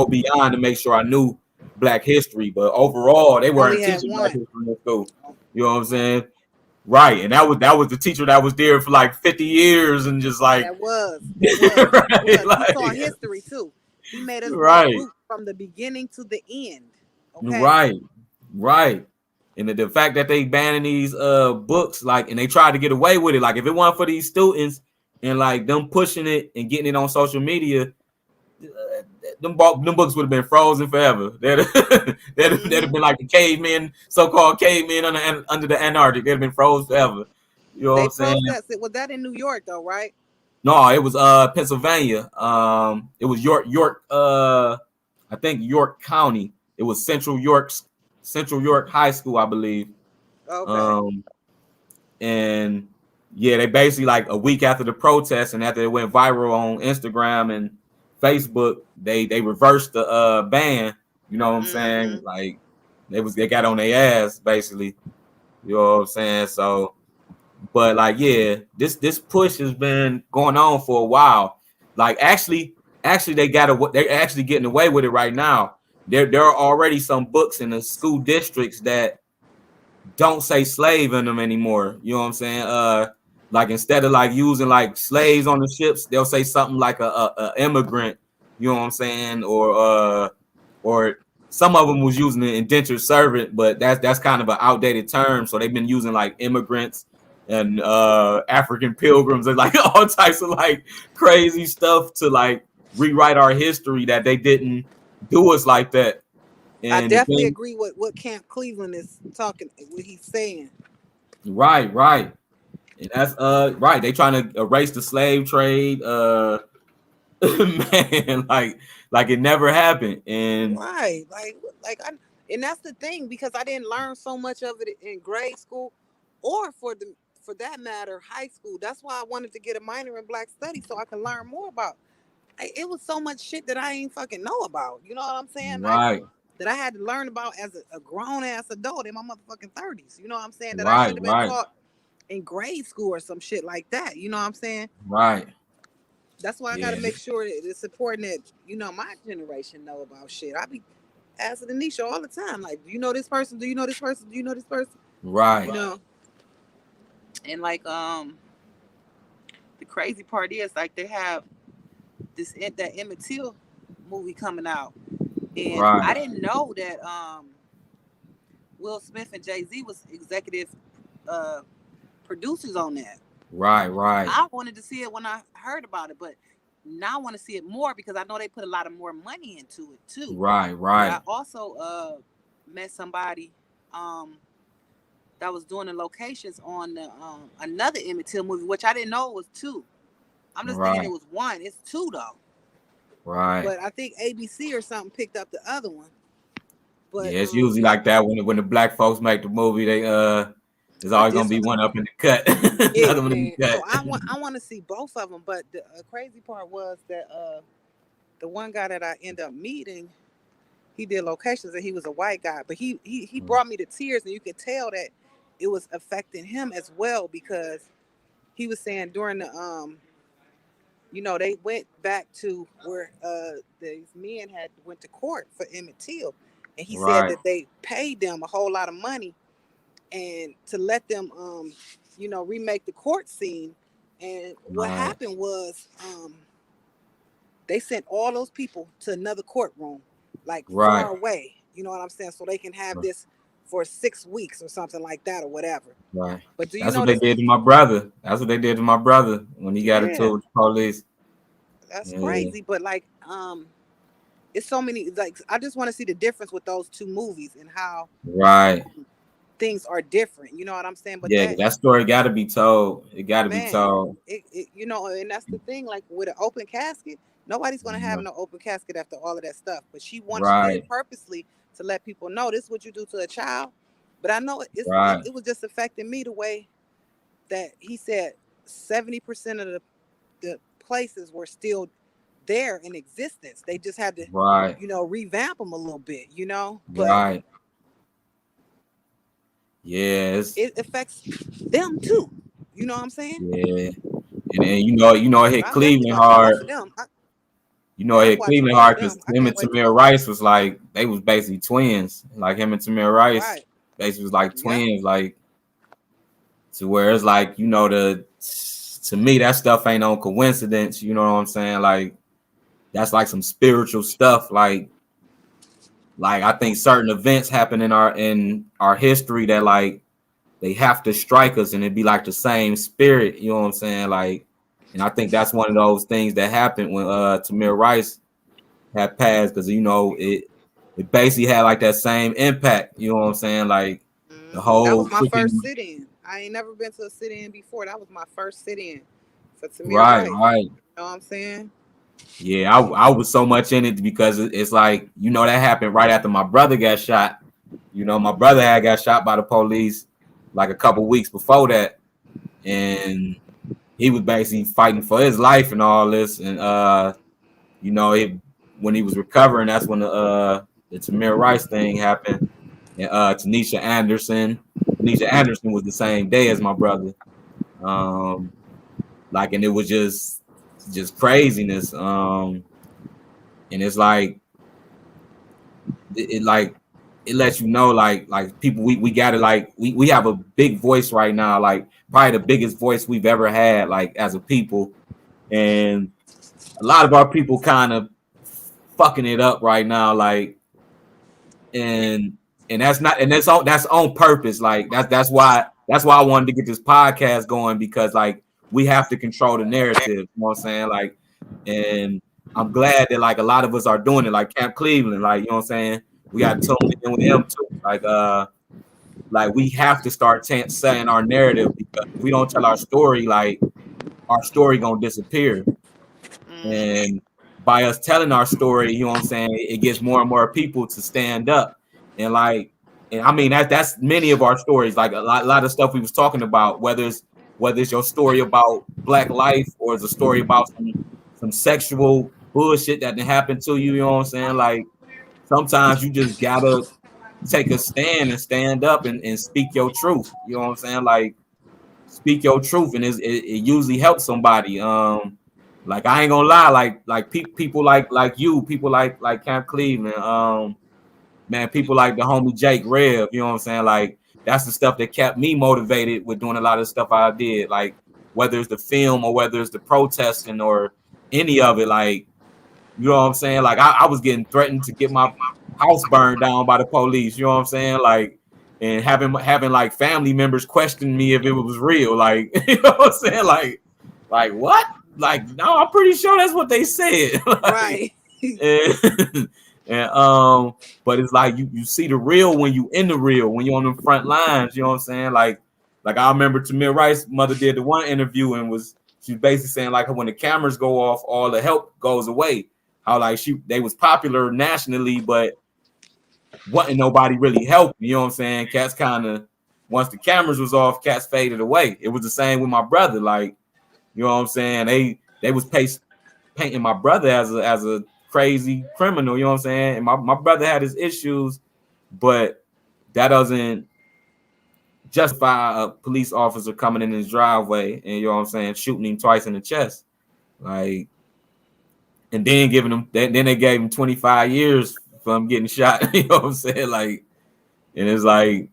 beyond to make sure I knew Black history, but overall they weren't teaching Black history in school. You know what I'm saying? Right, and that was the teacher that was there for like 50 years and just like that was. Right, like, he saw history too. He made us right from the beginning to the end. Okay? Right. And the fact that they banning these books, like, and they tried to get away with it. Like, if it weren't for these students and like them pushing it and getting it on social media, them books would have been frozen forever. They'd have been like the cavemen, so-called cavemen under the Antarctic. They'd have been frozen forever. You know what I'm saying? Was that in New York though, right? No, it was Pennsylvania. It was York. I think York County. It was Central York High School, I believe. Okay. And yeah, they basically, like, a week after the protest and after it went viral on Instagram and Facebook, they reversed the ban. You know what I'm saying? Like, they got on their ass basically. You know what I'm saying? So, but like, yeah, this push has been going on for a while. Like, actually they're actually getting away with it right now. There are already some books in the school districts that don't say slave in them anymore. You know what I'm saying? like instead of like using like slaves on the ships, they'll say something like a immigrant, you know what I'm saying, or some of them was using an indentured servant, but that's kind of an outdated term. So they've been using like immigrants and African pilgrims and like all types of like crazy stuff to like rewrite our history that they didn't do us like that. I And the definitely thing, agree with what Camp Cleveland is talking, what he's saying. right. And that's right. They trying to erase the slave trade. Man, like it never happened. And Right, and that's the thing, because I didn't learn so much of it in grade school, or for that matter, high school. That's why I wanted to get a minor in Black Studies so I can learn more about. It was so much shit that I ain't fucking know about. You know what I'm saying? right, That I had to learn about as a grown ass adult in my motherfucking 30s. You know what I'm saying? That I should have been right, taught in grade school or some shit like that. You know what I'm saying? right. That's why I got Yeah, to make sure that it's important that my generation know about shit. I be asking Anisha all the time, like, do you know this person? Do you know this person? Do you know this person? right, You know, and like the crazy part is like they have that Emmett Till movie coming out, and right, I didn't know that Will Smith and Jay-Z was executive producers on that. right, I wanted to see it when I heard about it, but now I want to see it more because I know they put a lot of more money into it too. But I right, also met somebody that was doing the locations on the another Emmett Till movie, which I didn't know it was two. I'm just thinking it was one. It's two though. right. But I think ABC or something picked up the other one. But Yeah, it's usually like that when the black folks make the movie. There's always gonna this be one, one up in the cut, yeah, another one in the man. So cut. I want to see both of them. But the crazy part was that the one guy that I ended up meeting, he did locations and he was a white guy, but he brought me to tears, and you could tell that it was affecting him as well, because he was saying during the they went back to where these men had went to court for Emmett Till, and he said Right, that they paid them a whole lot of money and to let them remake the court scene. And what right, happened was they sent all those people to another courtroom, like right, far away. You know what I'm saying? So they can have this for 6 weeks or something like that or whatever. right. But do you That's know what they this? did to my brother. That's what they did to my brother when he got into it Yeah, with the police. that's Yeah, crazy. But like, it's so many. Like, I just want to see the difference with those two movies and how right. things are different. You know what I'm saying? But Yeah, that story got to be told. It got to be man, told. and that's the thing. Like with an open casket, nobody's gonna have Yeah, no open casket after all of that stuff. But she did it right, purposely to let people know this is what you do to a child. But I know right, it was just affecting me the way that he said 70% of the places were still there in existence. They just had to, right, revamp them a little bit, but right. Yes. it affects them too. You know what I'm saying? Yeah. And then it But hit I'm definitely Cleveland watching both of hard. them. It I'm hit watching Cleveland both of hard them. because I him and can't wait to Tamir go. Rice was like they was basically twins. Like him and Tamir Rice Right. basically was like Yep. twins, like to where it's like, to me that stuff ain't no coincidence, you know what I'm saying? Like that's like some spiritual stuff. Like I think certain events happen in our history that like they have to strike us and it'd be like the same spirit, you know what I'm saying? Like, and I think that's one of those things that happened when Tamir Rice had passed, because it basically had like that same impact, you know what I'm saying? Like the That whole was my first freaking sit-in. I ain't never been to a sit-in before. That was my first sit-in for Tamir right, Rice. right. You know what I'm saying? Yeah, I was so much in it because it's like, that happened right after my brother got shot. My brother had got shot by the police like a couple weeks before that. And he was basically fighting for his life and all this. And when he was recovering, that's when the Tamir Rice thing happened. And Tanisha Anderson. Tanisha Anderson was the same day as my brother. And it was just craziness. And it's like it lets you know like people we gotta like we have a big voice right now, like probably the biggest voice we've ever had, like as a people. And a lot of our people kind of fucking it up right now, like and that's not, and that's on purpose. Like that's why I wanted to get this podcast going, because like we have to control the narrative. You know what I'm saying? Like, and I'm glad that like a lot of us are doing it. Like Camp Cleveland, like you know what I'm saying. We got to tune in with them too. Like we have to start saying our narrative, because if we don't tell our story, like our story gonna disappear. And by us telling our story, you know what I'm saying, it gets more and more people to stand up. And like, and I mean that's many of our stories, like a lot of stuff we was talking about, whether it's your story about Black life, or it's a story about some sexual bullshit that happened to you, you know what I'm saying? Like sometimes you just gotta take a stand and stand up and speak your truth. You know what I'm saying? Like speak your truth, and it usually helps somebody. Like I ain't gonna lie, like people like you, people like Camp Cleveland, man, people like the homie Jake Rev, you know what I'm saying? Like that's the stuff that kept me motivated with doing a lot of stuff I did, like whether it's the film or whether it's the protesting or any of it, like you know what I'm saying? Like I was getting threatened to get my house burned down by the police, you know what I'm saying? Like, and having like family members question me if it was real, like you know what I'm saying? Like what? Like no, I'm pretty sure that's what they said. Like, Right. and but it's like you see the real when you in the real, when you're on the front lines, you know what I'm saying? Like I remember Tamir Rice's mother did the one interview, and she was basically saying like when the cameras go off, all the help goes away. How like they was popular nationally, but wasn't nobody really helping. You know what I'm saying? Cats kind of, once the cameras was off, cats faded away. It was the same with my brother. Like, you know what I'm saying? They was painting my brother as a crazy criminal. You know what I'm saying? And my brother had his issues, but that doesn't justify a police officer coming in his driveway and, you know what I'm saying, shooting him twice in the chest. Like, and then then they gave him 25 years from getting shot. You know what I'm saying? Like, and it's like,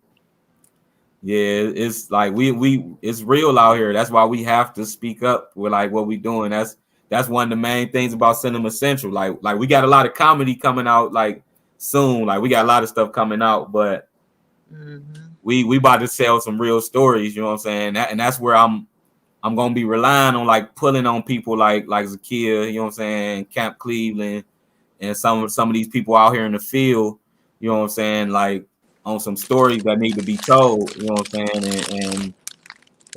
yeah, it's like we it's real out here. That's why we have to speak up with like what we doing. That's one of the main things about Cinema Central. Like we got a lot of comedy coming out like soon. Like we got a lot of stuff coming out, but we about to sell some real stories. You know what I'm saying? And that's where I'm gonna be relying on, like pulling on people like Zakia, you know what I'm saying, Camp Cleveland, and some of these people out here in the field, you know what I'm saying, like on some stories that need to be told, you know what I'm saying,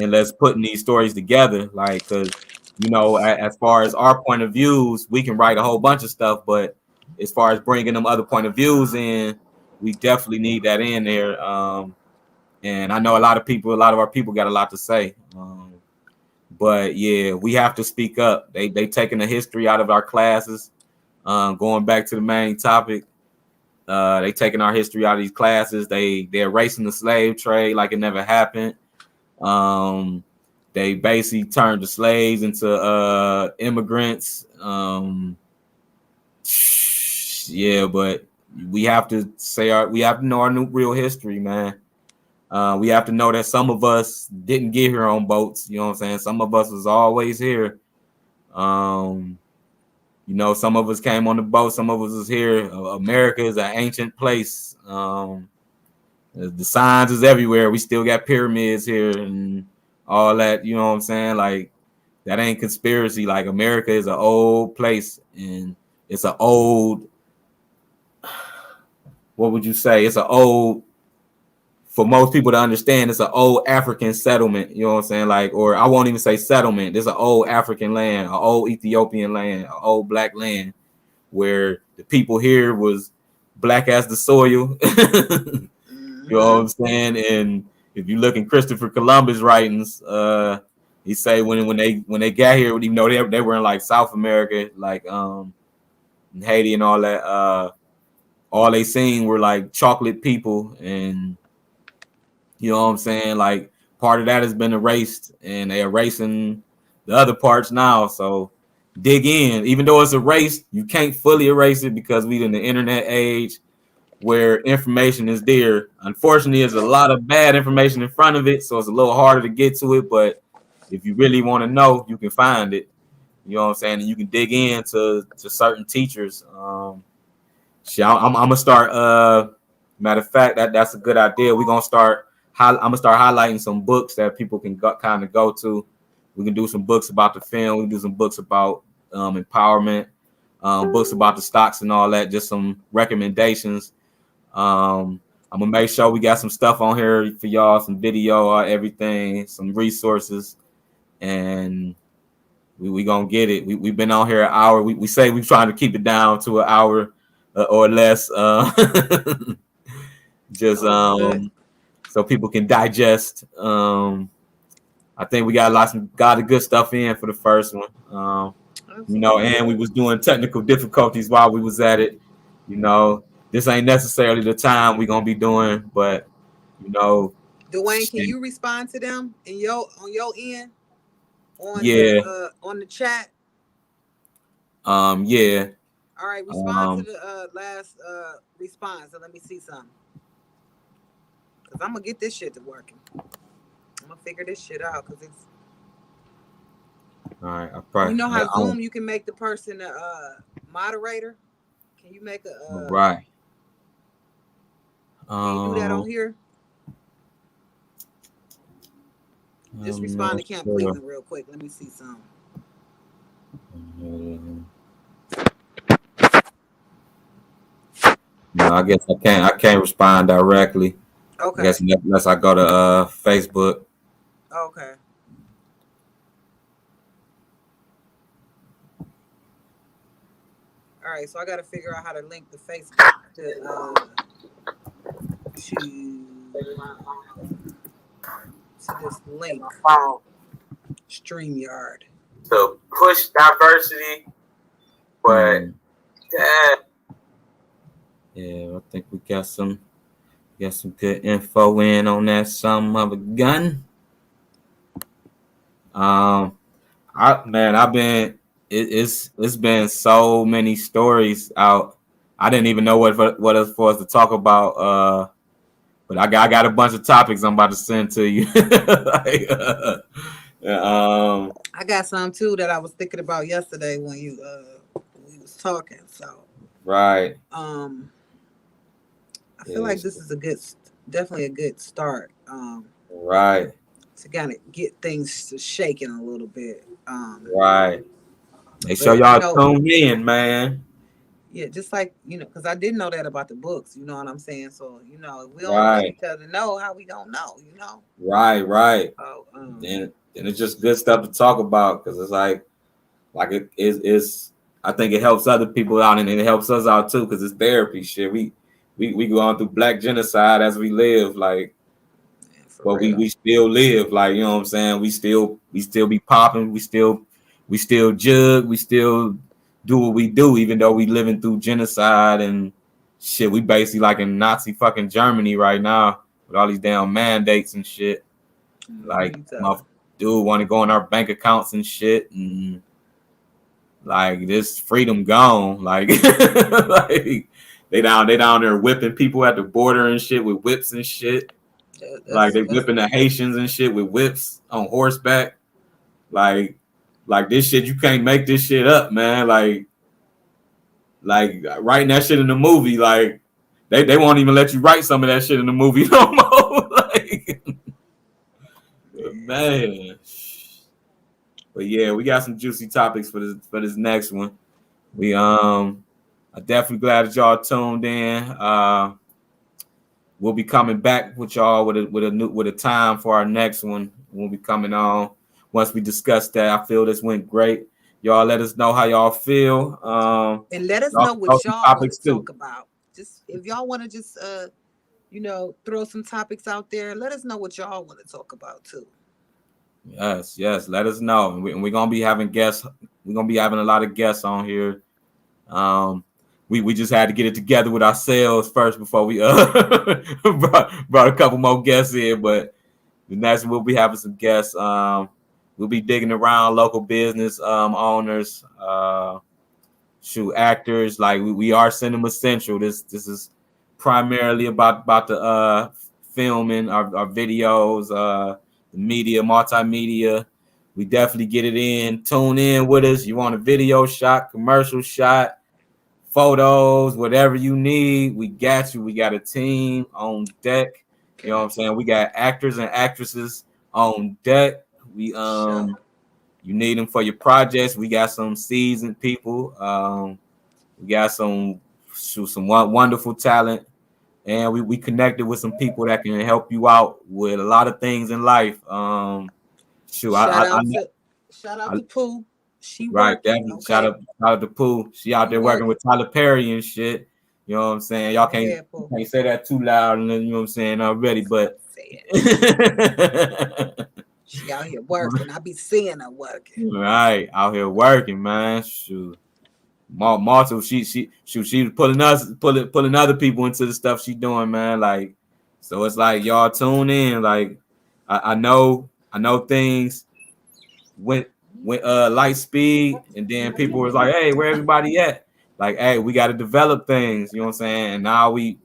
and let's putting these stories together, like, because you know, as far as our point of views, we can write a whole bunch of stuff, but as far as bringing them other point of views in, we definitely need that in there. And I know a lot of our people got a lot to say. But yeah, we have to speak up. They taking the history out of our classes. Going back to the main topic, they taking our history out of these classes. They're erasing the slave trade like it never happened. They basically turned the slaves into immigrants. Yeah, but we have to know our new real history, man. We have to know that some of us didn't get here on boats. You know what I'm saying? Some of us was always here. You know, some of us came on the boat. Some of us was here. America is an ancient place. The signs is everywhere. We still got pyramids here and all that. You know what I'm saying? Like, that ain't conspiracy. Like, America is an old place, and it's an old, what would you say? It's an old, for most people to understand, it's an old African settlement, you know what I'm saying? Like, or I won't even say settlement. There's an old African land, an old Ethiopian land, an old black land where the people here was black as the soil. You know what I'm saying? And if you look in Christopher Columbus writings, he say when they got here, even though they were in like South America, like Haiti and all that, all they seen were like chocolate people, and you know what I'm saying? Like, part of that has been erased, and they're erasing the other parts now. So dig in. Even though it's erased, you can't fully erase it because we in the internet age. where information is there. Unfortunately, there's a lot of bad information in front of it, so it's a little harder to get to it. But if you really want to know, you can find it. You know what I'm saying? And you can dig into certain teachers. I'm gonna start. Matter of fact, that's a good idea. We're gonna start. I'm gonna start highlighting some books that people can kind of go to. We can do some books about the film. We can do some books about empowerment, books about the stocks and all that. Just some recommendations. I'm gonna make sure we got some stuff on here for y'all, some video, everything, some resources, and we gonna get it. We've been on here an hour. We say we're trying to keep it down to an hour or less, just so people can digest. I think we got got good stuff in for the first one. You know, and we was doing technical difficulties while we was at it. You know, this ain't necessarily the time we gonna be doing, but you know, Dwayne, can you respond to them on your end on the chat? Yeah. All right, respond to the last response and let me see something. Cause I'm gonna get this shit to working. I'm gonna figure this shit out because it's. All right, I probably. You know how Zoom you can make the person a moderator. Can you make a right? Can you do that on here? Just respond to Camp Cleveland real quick. Let me see some. No, I guess I can't respond directly. Okay. I guess unless I go to Facebook. Okay. All right, so I got to figure out how to link the Facebook to this link. StreamYard. To push diversity, but yeah, I think we got some good info in on that some of a gun. It's been so many stories out. I didn't even know what else for us to talk about. But I got a bunch of topics I'm about to send to you. I got some too that I was thinking about yesterday when we was talking. So right. I feel like this is definitely a good start. Right. To kind of get things shaking a little bit. Right. Make sure y'all tune in, man. Yeah, just like, because I didn't know that about the books, you know what I'm saying? So, we don't let each other know how we don't know, Right. So, then it's just good stuff to talk about because it's like it is. I think it helps other people out and it helps us out too because it's therapy shit. We go on through black genocide as we live, like, but we still live, like, you know what I'm saying? We still be popping, we still jug, we still do what we do, even though we living through genocide and shit. We basically like in Nazi fucking Germany right now with all these damn mandates and shit. Like, dude want to go in our bank accounts and shit, and like this freedom gone. Like, like they down there whipping people at the border and shit with whips and shit. Like they whipping the Haitians and shit with whips on horseback. Like this shit, you can't make this shit up, man. Like writing that shit in the movie, like they won't even let you write some of that shit in the movie no more. Like, man. But yeah, we got some juicy topics for this next one. We I'm definitely glad that y'all tuned in. We'll be coming back with y'all with a time for our next one. We'll be coming on once we discuss that. I feel this went great. Y'all let us know how y'all feel. And let us know what y'all want to talk about. Just if y'all want to just throw some topics out there, let us know what y'all want to talk about too. Yes. Let us know. And we're gonna be having guests. We're gonna be having a lot of guests on here. We just had to get it together with ourselves first before we brought a couple more guests in. But the next we'll be having some guests. We'll be digging around local business owners, actors. Like we are Cinema Central. This primarily about the filming, our videos, the media, multimedia. We definitely get it in. Tune in with us. You want a video shot, commercial shot, photos, whatever you need, we got you. We got a team on deck. You know what I'm saying? We got actors and actresses on deck. We you need them for your projects. We got some seasoned people. We got some wonderful talent, and we connected with some people that can help you out with a lot of things in life. Shout out to Pooh. She Right, working. definitely. Okay. Shout out to Pooh. She out there working with Tyler Perry and shit. You know what I'm saying? Y'all can't say that too loud, and then you know what I'm saying already. But she out here working. I be seeing her working. Right, out here working, man. Shoot, Marta, she was pulling other people into the stuff she doing, man. Like, so it's like y'all tune in. Like, I know things went light speed, and then people was like, hey, where everybody at? Like, hey, we got to develop things, you know what I'm saying? And now we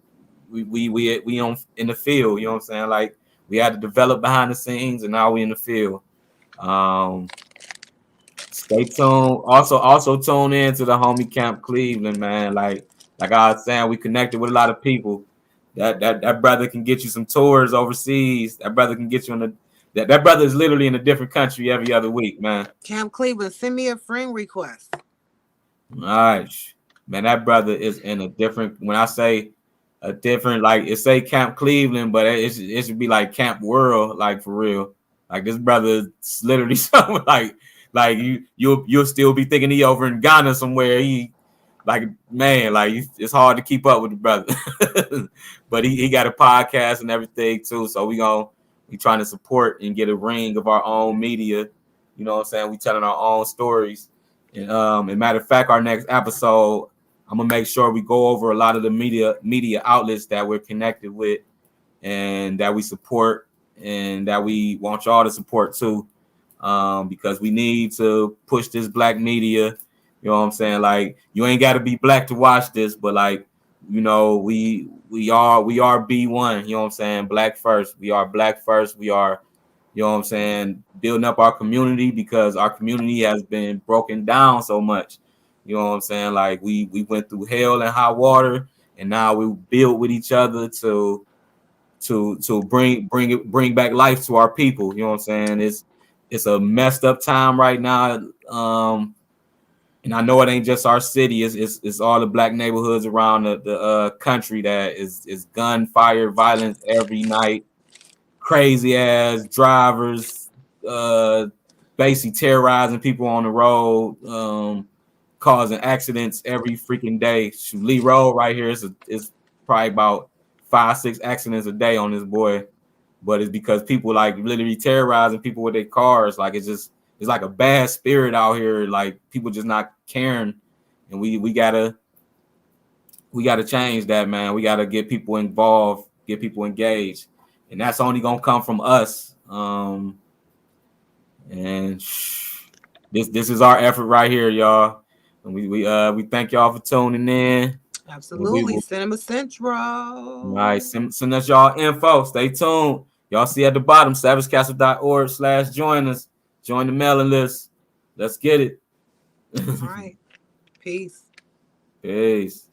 on in the field, you know what I'm saying? Like, we had to develop behind the scenes, and now we in the field. Stay tuned. Also tune in to the homie Camp Cleveland, man. Like I was saying, we connected with a lot of people. That brother can get you some tours overseas. That brother can get you in that brother is literally in a different country every other week, man. Camp Cleveland, send me a friend request. All right, man. That brother is in a different. When I say a different, like it say Camp Cleveland, but it should be like Camp World, like for real. Like this brother is literally something like you'll still be thinking he over in Ghana somewhere. He like man, like it's hard to keep up with the brother, but he got a podcast and everything too. So we trying to support and get a ring of our own media. You know what I'm saying? We telling our own stories. And matter of fact, our next episode, I'm gonna make sure we go over a lot of the media outlets that we're connected with and that we support and that we want y'all to support too. Because we need to push this black media. You know what I'm saying? Like you ain't got to be black to watch this, but like you know, we are B1. You know what I'm saying? Black first. We are black first. We are, you know what I'm saying, building up our community because our community has been broken down so much. You know what I'm saying? Like we went through hell and high water, and now we build with each other to bring back life to our people. You know what I'm saying? It's a messed up time right now. And I know it ain't just our city. It's all the black neighborhoods around the country that is gunfire violence every night. Crazy ass drivers, basically terrorizing people on the road, causing accidents every freaking day. Lee Road right here is probably about 5-6 accidents a day on this boy, but it's because people like literally terrorizing people with their cars. Like it's like a bad spirit out here. Like people just not caring, and we gotta change that, man. We gotta get people involved, get people engaged, and that's only gonna come from us. And this is our effort right here, y'all. And we thank y'all for tuning in. Absolutely, Cinema Central. All right, send us y'all info. Stay tuned. Y'all see at the bottom, savagecastle.org/join us. Join the mailing list. Let's get it. All right. Peace. Peace.